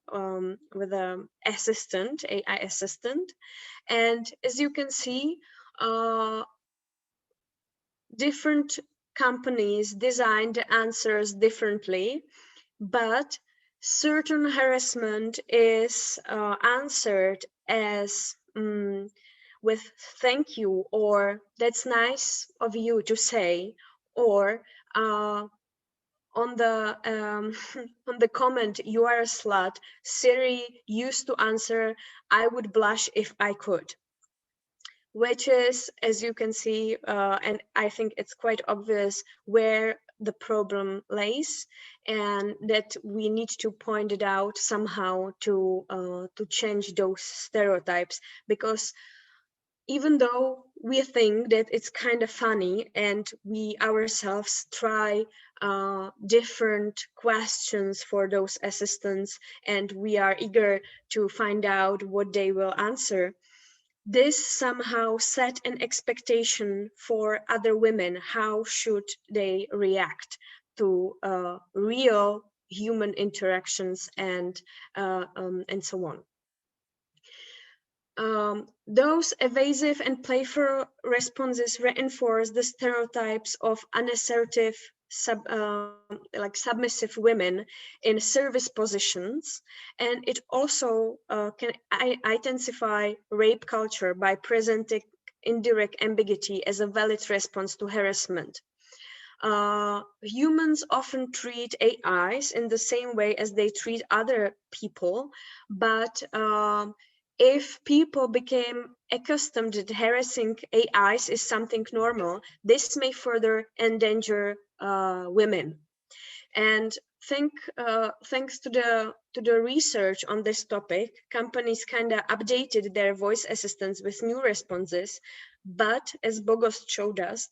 assistant, AI assistant. And as you can see, different companies design the answers differently, but certain harassment is answered as with "thank you" or "that's nice of you to say," or on the on the comment "you are a slut," Siri used to answer "I would blush if I could," which is, as you can see, and I think it's quite obvious where the problem lays, and that we need to point it out somehow to change those stereotypes, because even though we think that it's kind of funny and we ourselves try different questions for those assistants and we are eager to find out what they will answer, this somehow set an expectation for other women. How should they react to real human interactions and so on. Those evasive and playful responses reinforce the stereotypes of unassertive, submissive women in service positions, and it also can intensify rape culture by presenting indirect ambiguity as a valid response to harassment. Humans often treat AIs in the same way as they treat other people, but if people became accustomed that harassing AIs is something normal, this may further endanger women. And thanks to the research on this topic, companies kind of updated their voice assistants with new responses. But as Bogost showed us,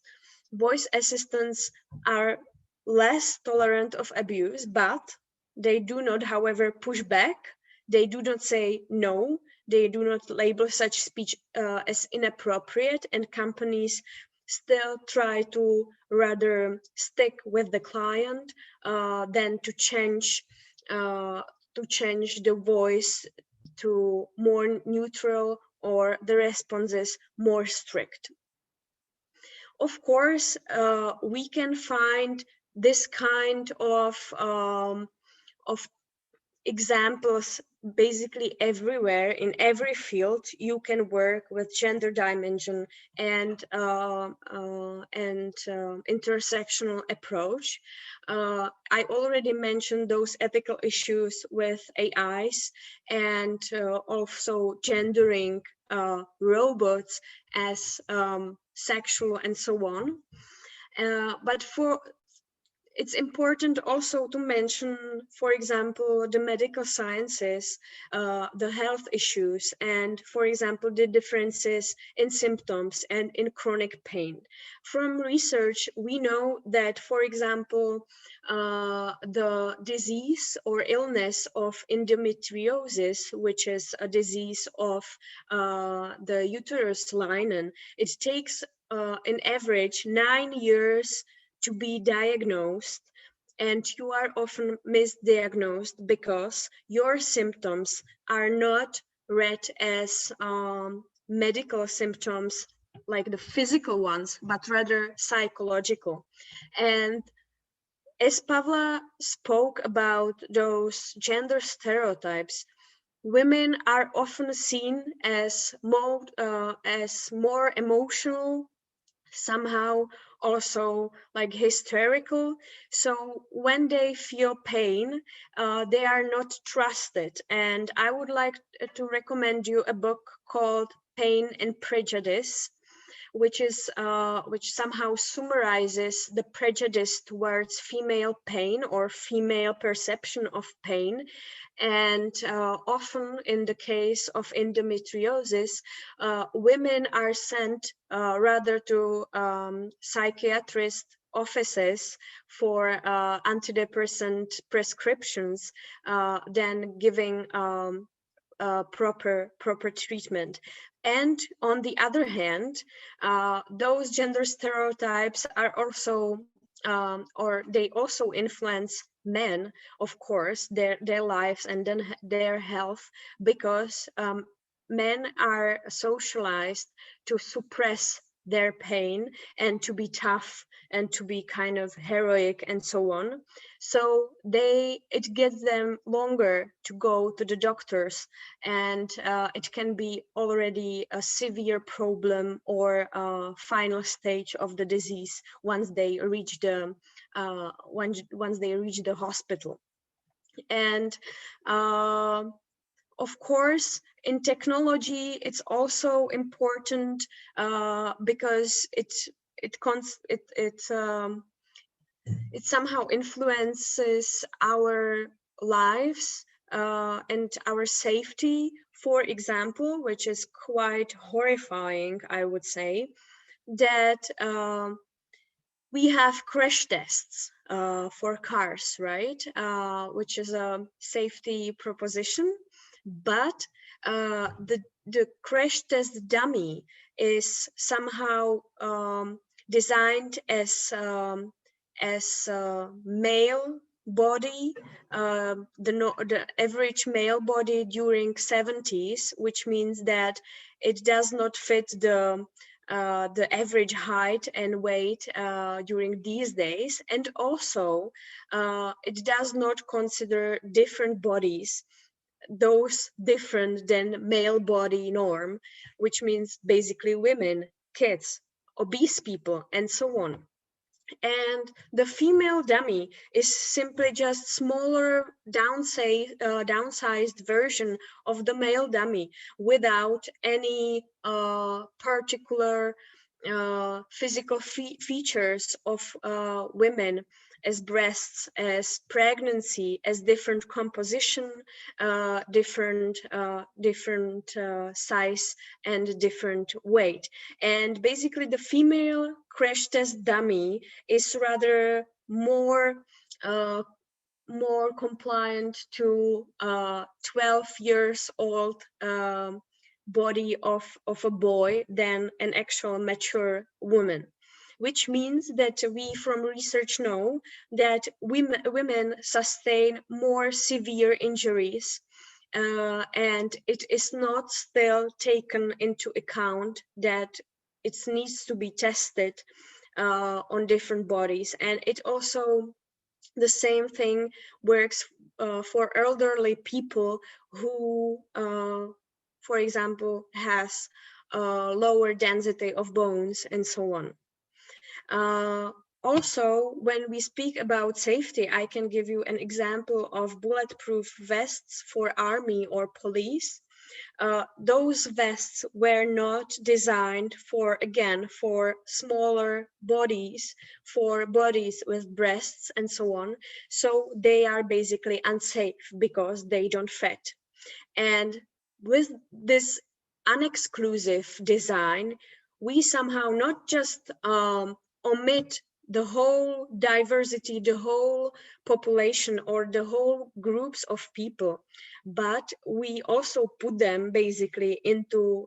voice assistants are less tolerant of abuse, but they do not, however, push back. They do not say no. They do not label such speech as inappropriate, and companies still try to rather stick with the client than to change the voice to more neutral or the responses more strict. Of course, we can find this kind of examples basically everywhere. In every field you can work with gender dimension and intersectional approach. I already mentioned those ethical issues with AIs and also gendering robots as sexual and so on. But it's important also to mention, for example, the medical sciences, the health issues, and, for example, the differences in symptoms and in chronic pain. From research, we know that, for example, the disease or illness of endometriosis, which is a disease of the uterus lining, it takes on average 9 years to be diagnosed, and you are often misdiagnosed because your symptoms are not read as medical symptoms like the physical ones, but rather psychological. And as Pavla spoke about those gender stereotypes, women are often seen as more emotional, somehow also like hysterical. So when they feel pain, they are not trusted. And I would like to recommend you a book called Pain and Prejudice, which somehow summarizes the prejudice towards female pain or female perception of pain. And often in the case of endometriosis, women are sent rather to psychiatrist offices for antidepressant prescriptions than giving proper treatment. And on the other hand, those gender stereotypes are also or they also influence men, of course, their lives and then their health, because men are socialized to suppress their pain and to be tough and to be kind of heroic and so on. So it gets them longer to go to the doctors, and it can be already a severe problem or a final stage of the disease once they reach the hospital. And of course, in technology, it's also important because it somehow influences our lives and our safety. For example, which is quite horrifying, I would say, that we have crash tests for cars, right? Which is a safety proposition, but the crash test dummy is somehow designed as male body, the average male body during 70s, which means that it does not fit the average height and weight during these days, and also it does not consider different bodies, those different than male body norm, which means basically women, kids, obese people, and so on. And the female dummy is simply just smaller downsized version of the male dummy without any particular physical features of women, as breasts, as pregnancy, as different composition, different size and different weight. And basically the female crash test dummy is rather more more compliant to 12 years old body of a boy than an actual mature woman, which means that we from research know that women sustain more severe injuries, and it is not still taken into account that it needs to be tested on different bodies. And it also, the same thing works for elderly people who, for example, has lower density of bones and so on. Also, when we speak about safety, I can give you an example of bulletproof vests for army or police. Those vests were not designed for, again, for smaller bodies, for bodies with breasts and so on. So they are basically unsafe because they don't fit. And with this unexclusive design, we somehow not just omit the whole diversity, the whole population, or the whole groups of people, but we also put them basically into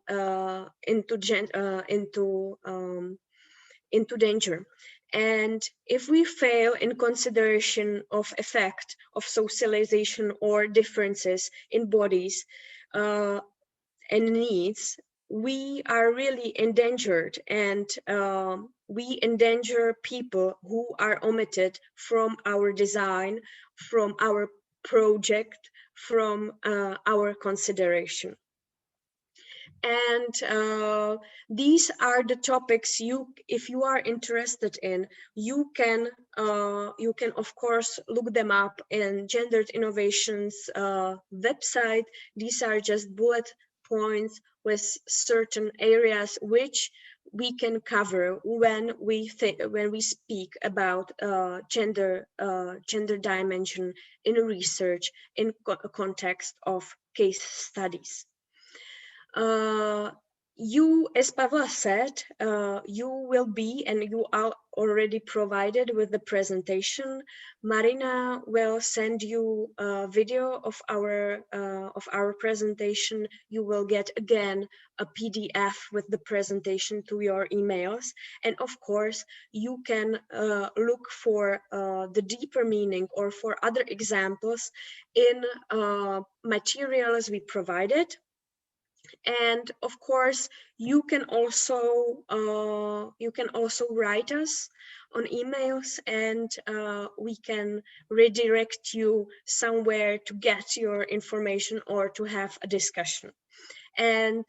danger. And if we fail in consideration of effect of socialization or differences in bodies and needs, we are really endangered, and we endanger people who are omitted from our design, from our project, from our consideration. And these are the topics if you are interested in, you can of course look them up in Gendered Innovations website. These are just bullet points with certain areas which we can cover when we speak about gender dimension in research in context of case studies. You, as Pavla said, you will be, and you are already provided with the presentation. Marina will send you a video of our presentation. You will get again a PDF with the presentation to your emails. And of course, you can look for the deeper meaning or for other examples in materials we provided. And of course, you can also write us on emails, and we can redirect you somewhere to get your information or to have a discussion. And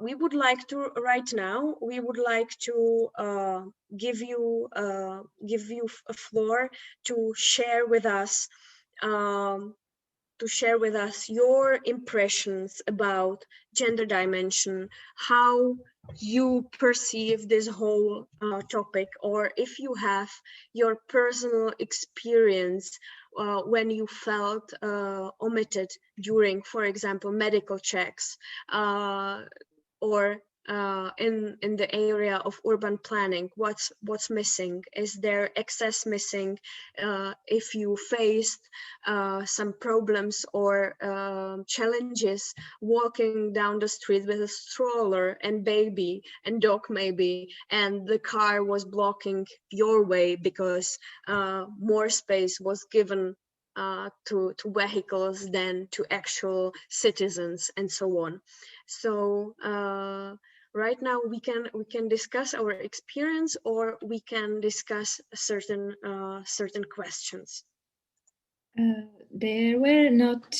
we would like to right now. We would like to give you a floor to share with us. Your impressions about gender dimension, how you perceive this whole topic, or if you have your personal experience when you felt omitted during, for example, medical checks, or in the area of urban planning, what's missing? Is there access missing? If you faced some problems or challenges walking down the street with a stroller and baby and dog maybe, and the car was blocking your way because more space was given to vehicles than to actual citizens, and so on. So right now we can discuss our experience, or we can discuss certain questions. There were not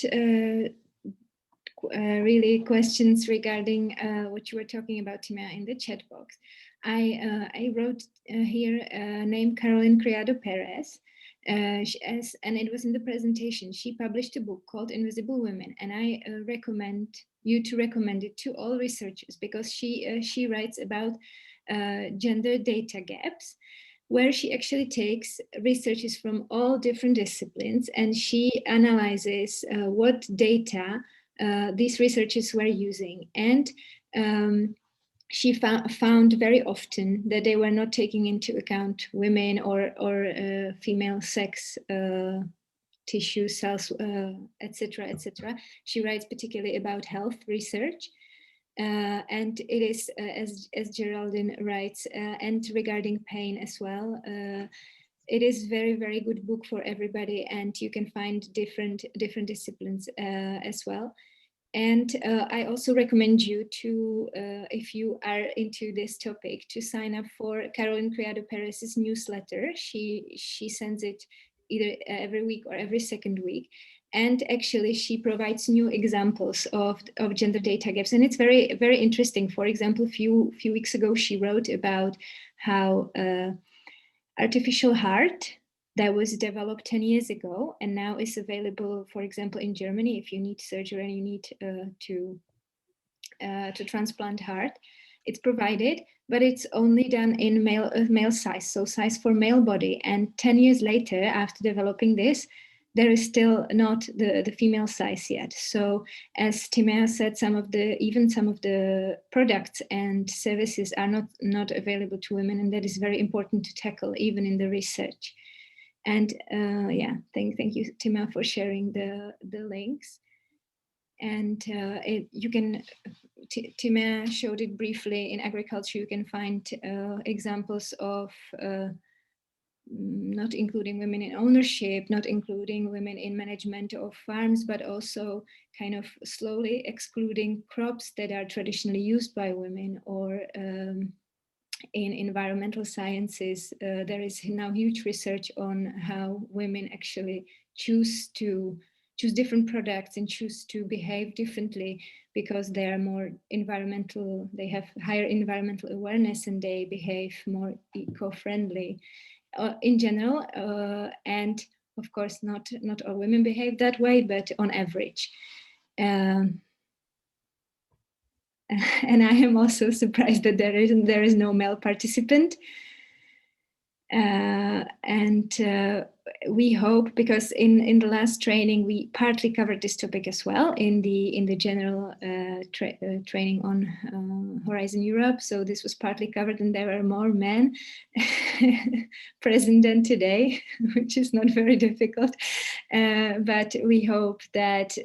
really questions regarding what you were talking about, Tima, in the chat box. I wrote here named Caroline Criado Perez, and it was in the presentation. She published a book called Invisible Women, and I recommend you to recommend it to all researchers, because she writes about gender data gaps, where she actually takes researchers from all different disciplines, and she analyzes what data these researchers were using. And she found very often that they were not taking into account women or female sex tissue cells, etc., etc. She writes particularly about health research. And it is, as Geraldine writes, and regarding pain as well. It is very, very good book for everybody, and you can find different disciplines as well. And I also recommend you to, if you are into this topic, to sign up for Caroline Criado Perez's newsletter. She sends it either every week or every second week. And actually, she provides new examples of gender data gaps. And it's very, very interesting. For example, a few weeks ago, she wrote about how artificial heart that was developed 10 years ago and now is available, for example, in Germany, if you need surgery and you need to transplant heart, it's provided, but it's only done in male size, so size for male body. And 10 years later, after developing this, there is still not the female size yet. So as Timea said, some of the products and services are not available to women, and that is very important to tackle even in the research. And yeah, thank you, Timea, for sharing the links. And you can, Timea showed it briefly, in agriculture, you can find examples of not including women in ownership, not including women in management of farms, but also kind of slowly excluding crops that are traditionally used by women, or in environmental sciences, there is now huge research on how women actually choose different products and choose to behave differently because they are more environmental, they have higher environmental awareness, and they behave more eco-friendly in general. And of course, not all women behave that way, but on average. And I am also surprised that there is no male participant. And we hope, because in the last training we partly covered this topic as well in the general training on Horizon Europe. So this was partly covered, and there were more men present than today, which is not very difficult. But we hope that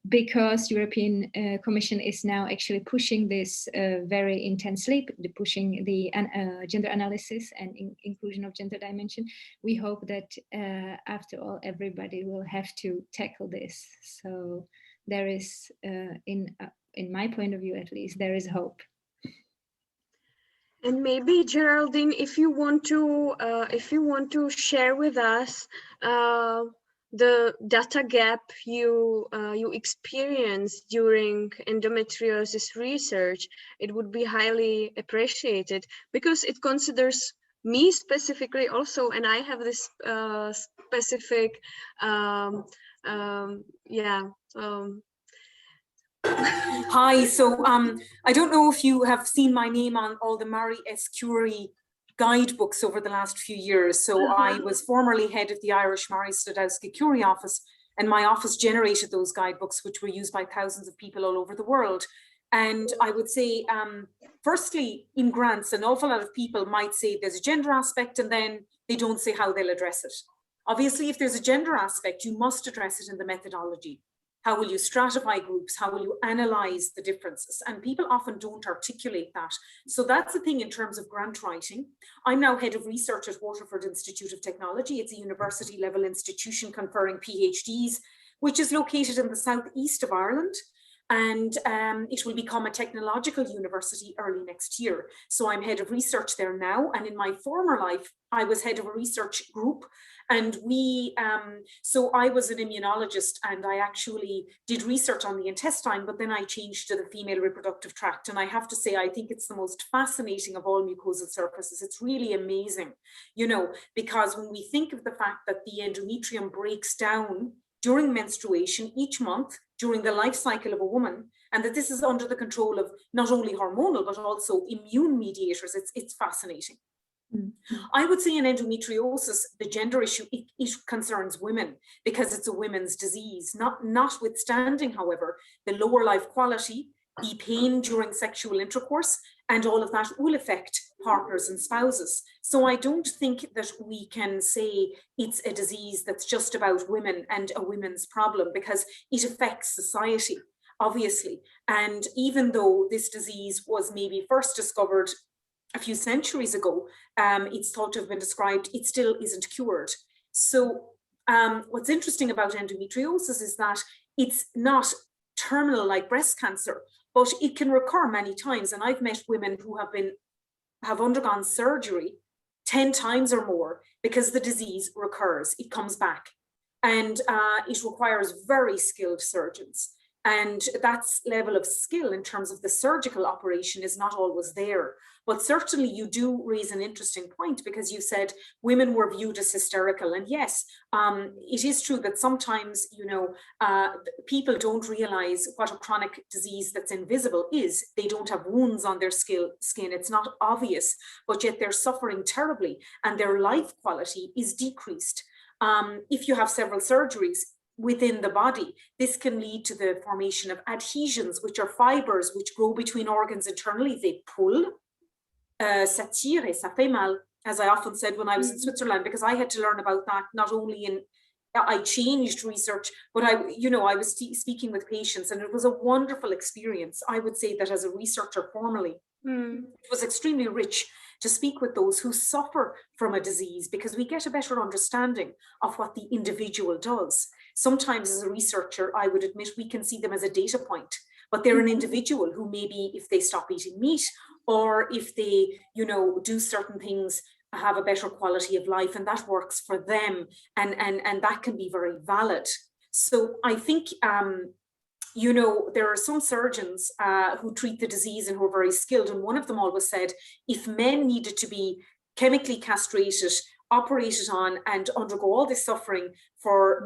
because European Commission is now actually pushing this very intensely, pushing the gender analysis and inclusion of gender dimension, we hope that after all, everybody will have to tackle this. So there is, in my point of view at least, there is hope. And maybe, Geraldine, if you want to share with us the data gap you experienced during endometriosis research, it would be highly appreciated, because it considers me specifically also, and I have this specific Hi, so I don't know if you have seen my name on all the Marie S. Curie guidebooks over the last few years. So I was formerly head of the Irish Marie Sklodowska Curie office, and my office generated those guidebooks, which were used by thousands of people all over the world. And I would say, firstly, in grants, an awful lot of people might say there's a gender aspect, and then they don't say how they'll address it. Obviously, if there's a gender aspect, you must address it in the methodology. How will you stratify groups? How will you analyze the differences? And people often don't articulate that. So that's the thing in terms of grant writing. I'm now head of research at Waterford Institute of Technology. It's a university level institution conferring PhDs, which is located in the southeast of Ireland. And it will become a technological university early next year. So I'm head of research there now. And in my former life, I was head of a research group. And so I was an immunologist, and I actually did research on the intestine, but then I changed to the female reproductive tract. And I have to say, I think it's the most fascinating of all mucosal surfaces. It's really amazing, you know, because when we think of the fact that the endometrium breaks down during menstruation each month during the life cycle of a woman, and that this is under the control of not only hormonal, but also immune mediators, it's fascinating. Mm-hmm. I would say in endometriosis, the gender issue, it concerns women because it's a women's disease, notwithstanding, however, the lower life quality, the pain during sexual intercourse, and all of that will affect partners and spouses. So I don't think that we can say it's a disease that's just about women and a women's problem, because it affects society, obviously. And even though this disease was maybe first discovered a few centuries ago, it's thought to have been described, it still isn't cured. So what's interesting about endometriosis is that it's not terminal like breast cancer, but it can recur many times. And I've met women who have undergone surgery 10 times or more because the disease recurs, it comes back. And it requires very skilled surgeons. And that level of skill in terms of the surgical operation is not always there. But certainly you do raise an interesting point, because you said women were viewed as hysterical. And yes, it is true that sometimes, you know, people don't realize what a chronic disease that's invisible is. They don't have wounds on their skin. It's not obvious, but yet they're suffering terribly and their life quality is decreased. If you have several surgeries within the body, this can lead to the formation of adhesions, which are fibers which grow between organs internally. They pull, ça tire et ça fait mal, as I often said when I was in Switzerland, because I had to learn about that not only in, I changed research, but I was speaking with patients, and it was a wonderful experience. I would say that as a researcher formerly, it was extremely rich to speak with those who suffer from a disease, because we get a better understanding of what the individual does. Sometimes as a researcher, I would admit we can see them as a data point, but they're an individual who maybe if they stop eating meat, or if they, you know, do certain things, have a better quality of life, and that works for them, and that can be very valid. So I think, you know, there are some surgeons who treat the disease and who are very skilled, and one of them always said, if men needed to be chemically castrated, operated on, and undergo all this suffering for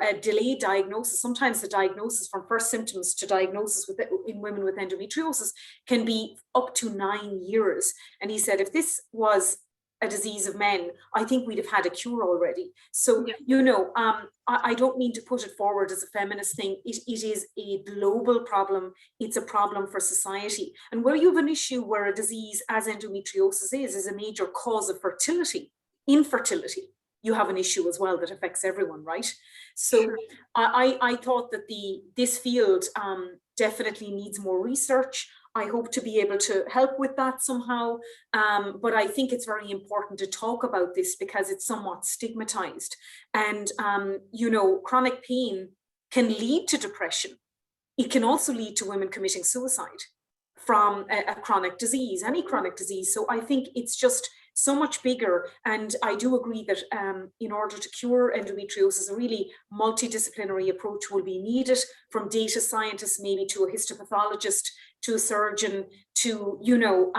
a delayed diagnosis, sometimes the diagnosis from first symptoms to diagnosis in women with endometriosis can be up to 9 years. And he said, if this was a disease of men, I think we'd have had a cure already. So, you know, I don't mean to put it forward as a feminist thing. It is a global problem. It's a problem for society. And where you have an issue where a disease as endometriosis is a major cause of infertility, you have an issue as well that affects everyone, right? So sure. I thought that this field definitely needs more research. I hope to be able to help with that somehow. But I think it's very important to talk about this because it's somewhat stigmatized. And, you know, chronic pain can lead to depression. It can also lead to women committing suicide from a chronic disease, any chronic disease. So I think it's just so much bigger. And I do agree that in order to cure endometriosis, a really multidisciplinary approach will be needed, from data scientists maybe to a histopathologist, to a surgeon, to, you know,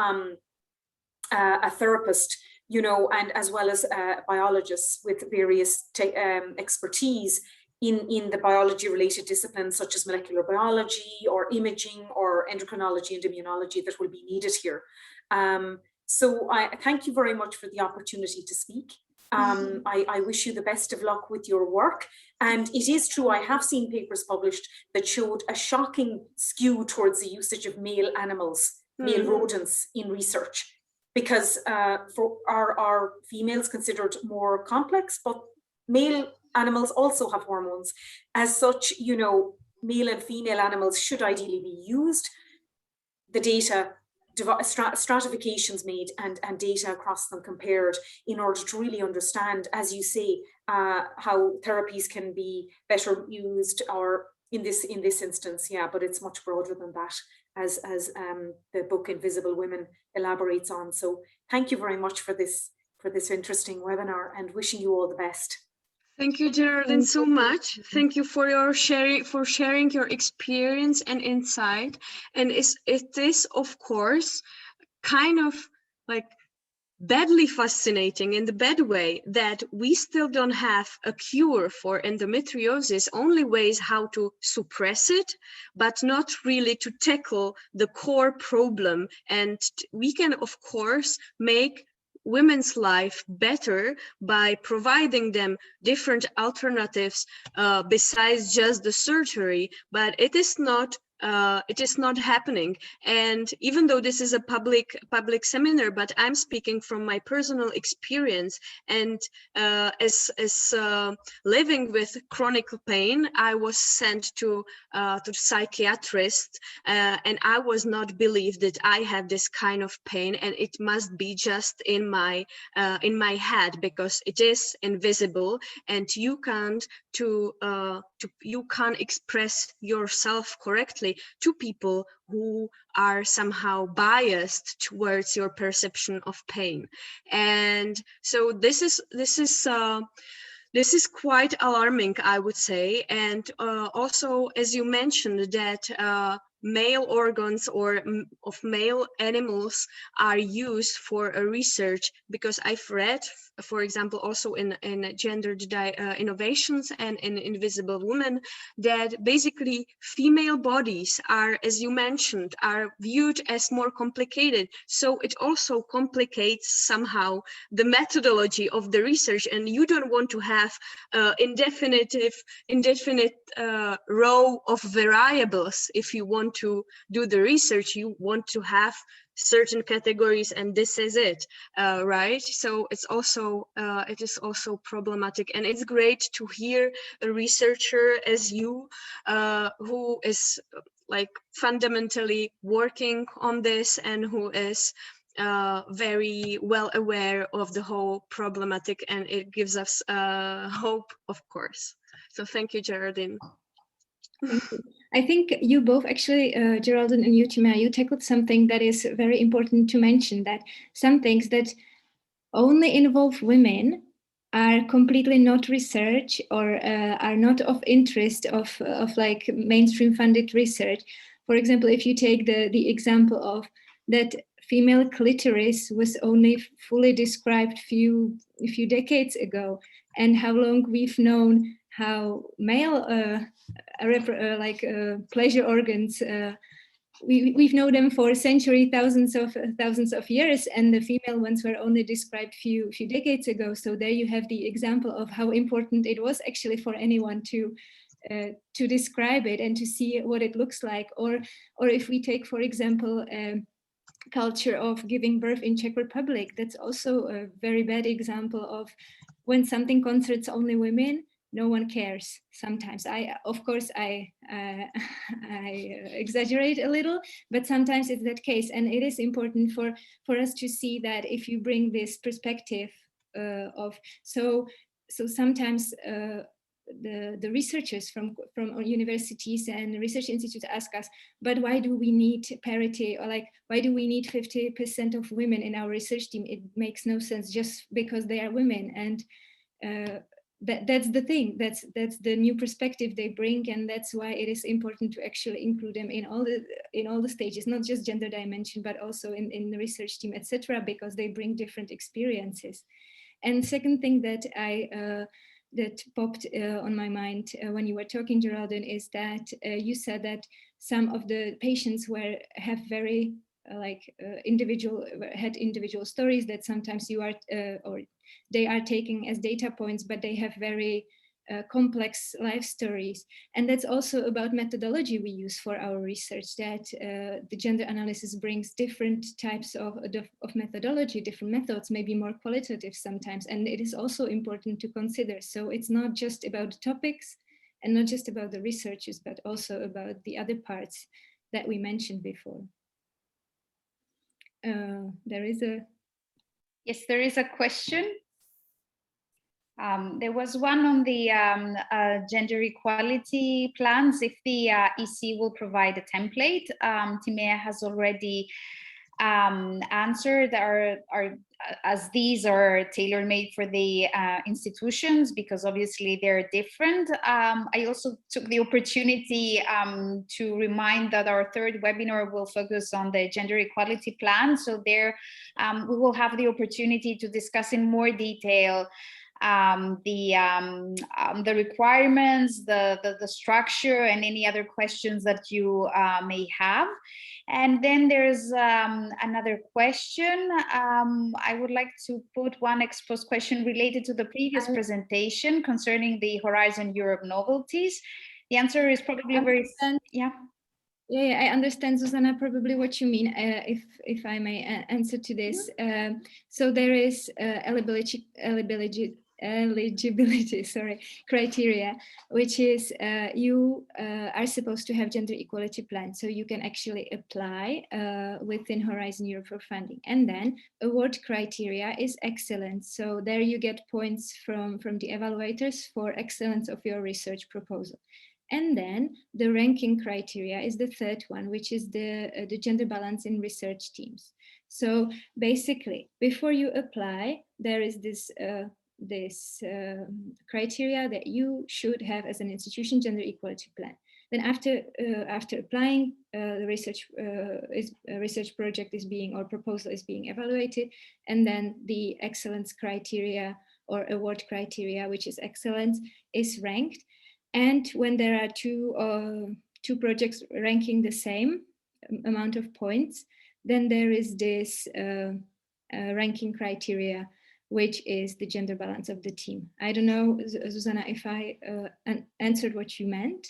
a therapist, you know, and as well as biologists with various expertise in the biology related disciplines such as molecular biology or imaging or endocrinology and immunology that will be needed here. So I thank you very much for the opportunity to speak. I wish you the best of luck with your work. And it is true, I have seen papers published that showed a shocking skew towards the usage of male animals, male rodents in research, because are females considered more complex, but male animals also have hormones. As such, you know, male and female animals should ideally be used. The data, stratifications made and data across them compared in order to really understand, as you say, how therapies can be better used, or in this instance, yeah, but it's much broader than that, as the book Invisible Women elaborates on. So thank you very much for this interesting webinar, and wishing you all the best. Thank you, Geraldine, so much. Thank you for your sharing your experience and insight. And it is, of course, kind of like badly fascinating in the bad way that we still don't have a cure for endometriosis, only ways how to suppress it, but not really to tackle the core problem. And we can, of course, make women's life better by providing them different alternatives besides just the surgery, but it is not it is not happening. And even though this is a public seminar, but I'm speaking from my personal experience. And as living with chronic pain, I was sent to psychiatrist, and I was not believed that I have this kind of pain, and it must be just in my head, because it is invisible, and you can't express yourself correctly to people who are somehow biased towards your perception of pain. And so this is quite alarming, I would say. And also, as you mentioned, that male organs or of male animals are used for research, because I've read, for example, also in Gendered Innovations and in Invisible Women, that basically female bodies are, as you mentioned, are viewed as more complicated. So it also complicates somehow the methodology of the research, and you don't want to have indefinite row of variables. If you want to do the research, you want to have certain categories, and this is it, right? So it is also problematic. And it's great to hear a researcher as you, who is like fundamentally working on this, and who is very well aware of the whole problematic, and it gives us hope, of course. So thank you, Geraldine. Thank you. I think you both actually, Geraldine and Timea, you tackled something that is very important to mention, that some things that only involve women are completely not research, or are not of interest of like mainstream funded research. For example, if you take the example of that female clitoris was only fully described few decades ago, and how long we've known how male pleasure organs, we've known them for centuries, thousands of years, and the female ones were only described few decades ago. So there you have the example of how important it was actually for anyone to describe it and to see what it looks like. Or if we take, for example, culture of giving birth in Czech Republic, that's also a very bad example of when something concerns only women, no one cares. Sometimes of course I exaggerate a little, but sometimes it's that case. And it is important for us to see that if you bring this perspective so sometimes the researchers from our universities and research institutes ask us, but why do we need parity, or like, why do we need 50% of women in our research team? It makes no sense just because they are women. And that's the thing, that's the new perspective they bring, and that's why it is important to actually include them in all the stages, not just gender dimension, but also in the research team, etc., because they bring different experiences. And second thing that that popped on my mind when you were talking, Geraldine, is that you said that some of the patients have very individual stories that sometimes you are or they are taking as data points, but they have very complex life stories. And that's also about methodology we use for our research, that the gender analysis brings different types of methodology, different methods, maybe more qualitative sometimes. And it is also important to consider. So it's not just about the topics and not just about the researchers, but also about the other parts that we mentioned before. There is a question. There was one on the gender equality plans, if the EC will provide a template. Timea has already answered, as these are tailor-made for the institutions, because obviously they're different. I also took the opportunity to remind that our third webinar will focus on the gender equality plan. So there we will have the opportunity to discuss in more detail the requirements, the structure, and any other questions that you may have. And then there's another question. I would like to put one exposed question related to the previous presentation concerning the Horizon Europe novelties. The answer is probably yeah. Yeah, I understand, Susanna, probably what you mean, if I may answer to this. So there is eligibility criteria, which is you are supposed to have gender equality plan, so you can actually apply within Horizon Europe for funding. And then award criteria is excellence, so there you get points from the evaluators for excellence of your research proposal. And then the ranking criteria is the third one, which is the gender balance in research teams. So basically, before you apply, there is this criteria that you should have as an institution gender equality plan. Then after applying, the research project is being, or proposal is being evaluated, and then the excellence criteria or award criteria, which is excellence, is ranked. And when there are two projects ranking the same amount of points, then there is this ranking criteria, which is the gender balance of the team. I don't know, Susanna, if I answered what you meant.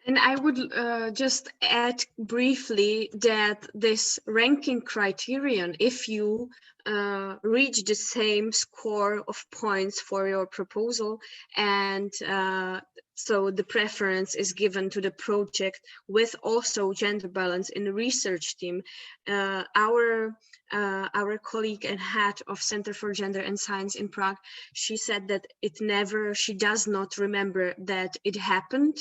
And I would just add briefly that this ranking criterion, if you reach the same score of points for your proposal, and so the preference is given to the project with also gender balance in the research team, our colleague and head of Center for Gender and Science in Prague, she said that she does not remember that it happened.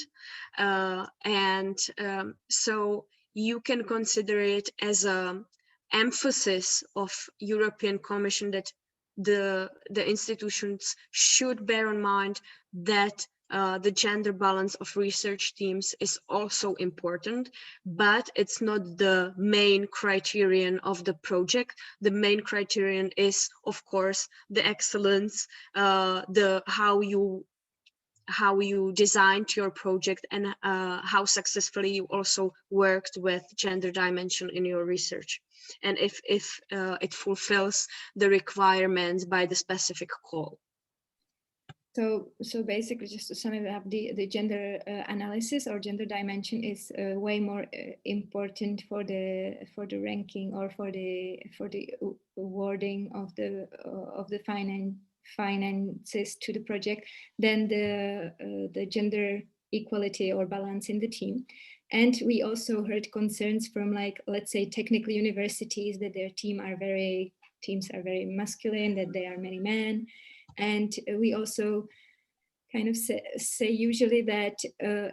So you can consider it as an emphasis of European Commission that the institutions should bear in mind that the gender balance of research teams is also important, but it's not the main criterion of the project. The main criterion is, of course, the excellence, how you designed your project, and how successfully you also worked with gender dimension in your research, and if it fulfills the requirements by the specific call. So basically, just to sum it up, the gender analysis or gender dimension is way more important for the ranking or for the awarding of the finances to the project than the gender equality or balance in the team. And we also heard concerns from, like, let's say, technical universities, that their teams are very masculine, that there are many men. And we also kind of say usually that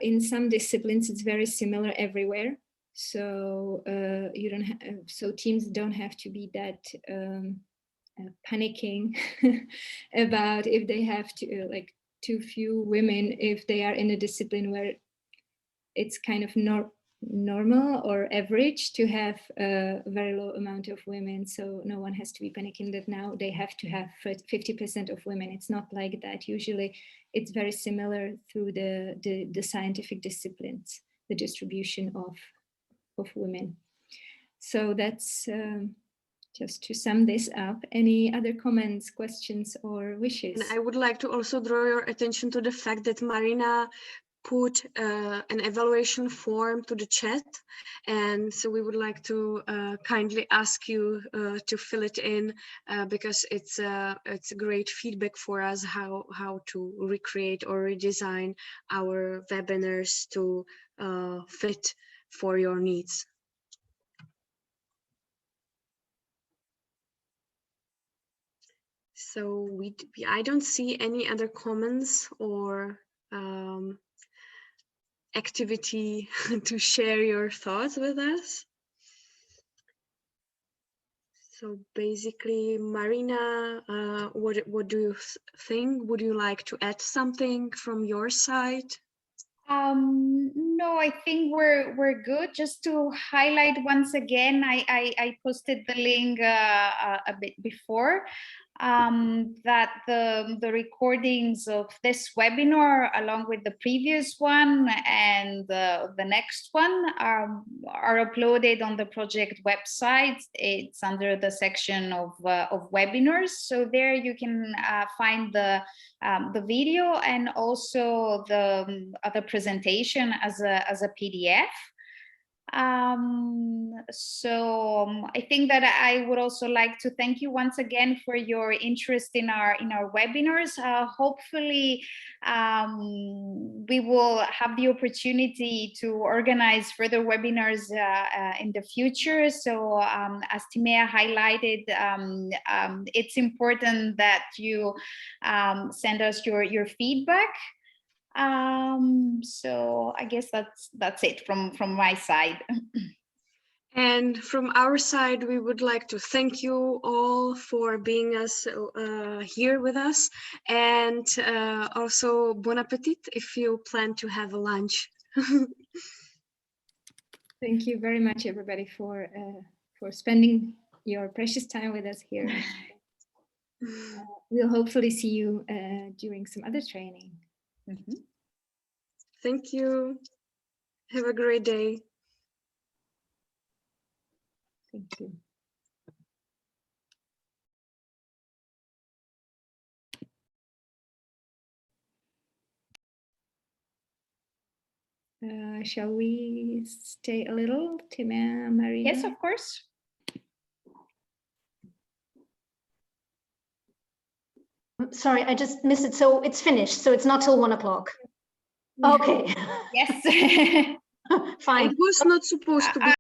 in some disciplines it's very similar everywhere. So so teams don't have to be that panicking about if they have to like too few women, if they are in a discipline where it's kind of normal or average to have a very low amount of women. So no one has to be panicking that now they have to have 50% of women. It's not like that. Usually it's very similar through the scientific disciplines, the distribution of women. So that's just to sum this up. Any other comments, questions, or wishes? And I would like to also draw your attention to the fact that Marina put an evaluation form to the chat, and so we would like to kindly ask you to fill it in, because it's a great feedback for us how to recreate or redesign our webinars to fit for your needs. So I don't see any other comments or activity to share your thoughts with us. So basically, Marina, what do you think? Would you like to add something from your side? No, I think we're good. Just to highlight once again, I posted the link a bit before. that the recordings of this webinar, along with the previous one and the next one, are uploaded on the project website. It's under the section of webinars. So there you can find the video and also the presentation as a PDF. I think that I would also like to thank you once again for your interest in our webinars. Hopefully we will have the opportunity to organize further webinars in the future. So as Timea highlighted, it's important that you send us your feedback. So I guess that's it from my side. And from our side, we would like to thank you all for being here with us, and also bon appetit if you plan to have a lunch. Thank you very much, everybody, for spending your precious time with us here. We'll hopefully see you during some other training. Mm-hmm. Thank you. Have a great day. Thank you. Shall we stay a little, Timea, Marina? Yes, of course. Sorry, I just missed it. So it's finished. So it's not till 1 o'clock. Okay. Yes. Fine. It was not supposed to be.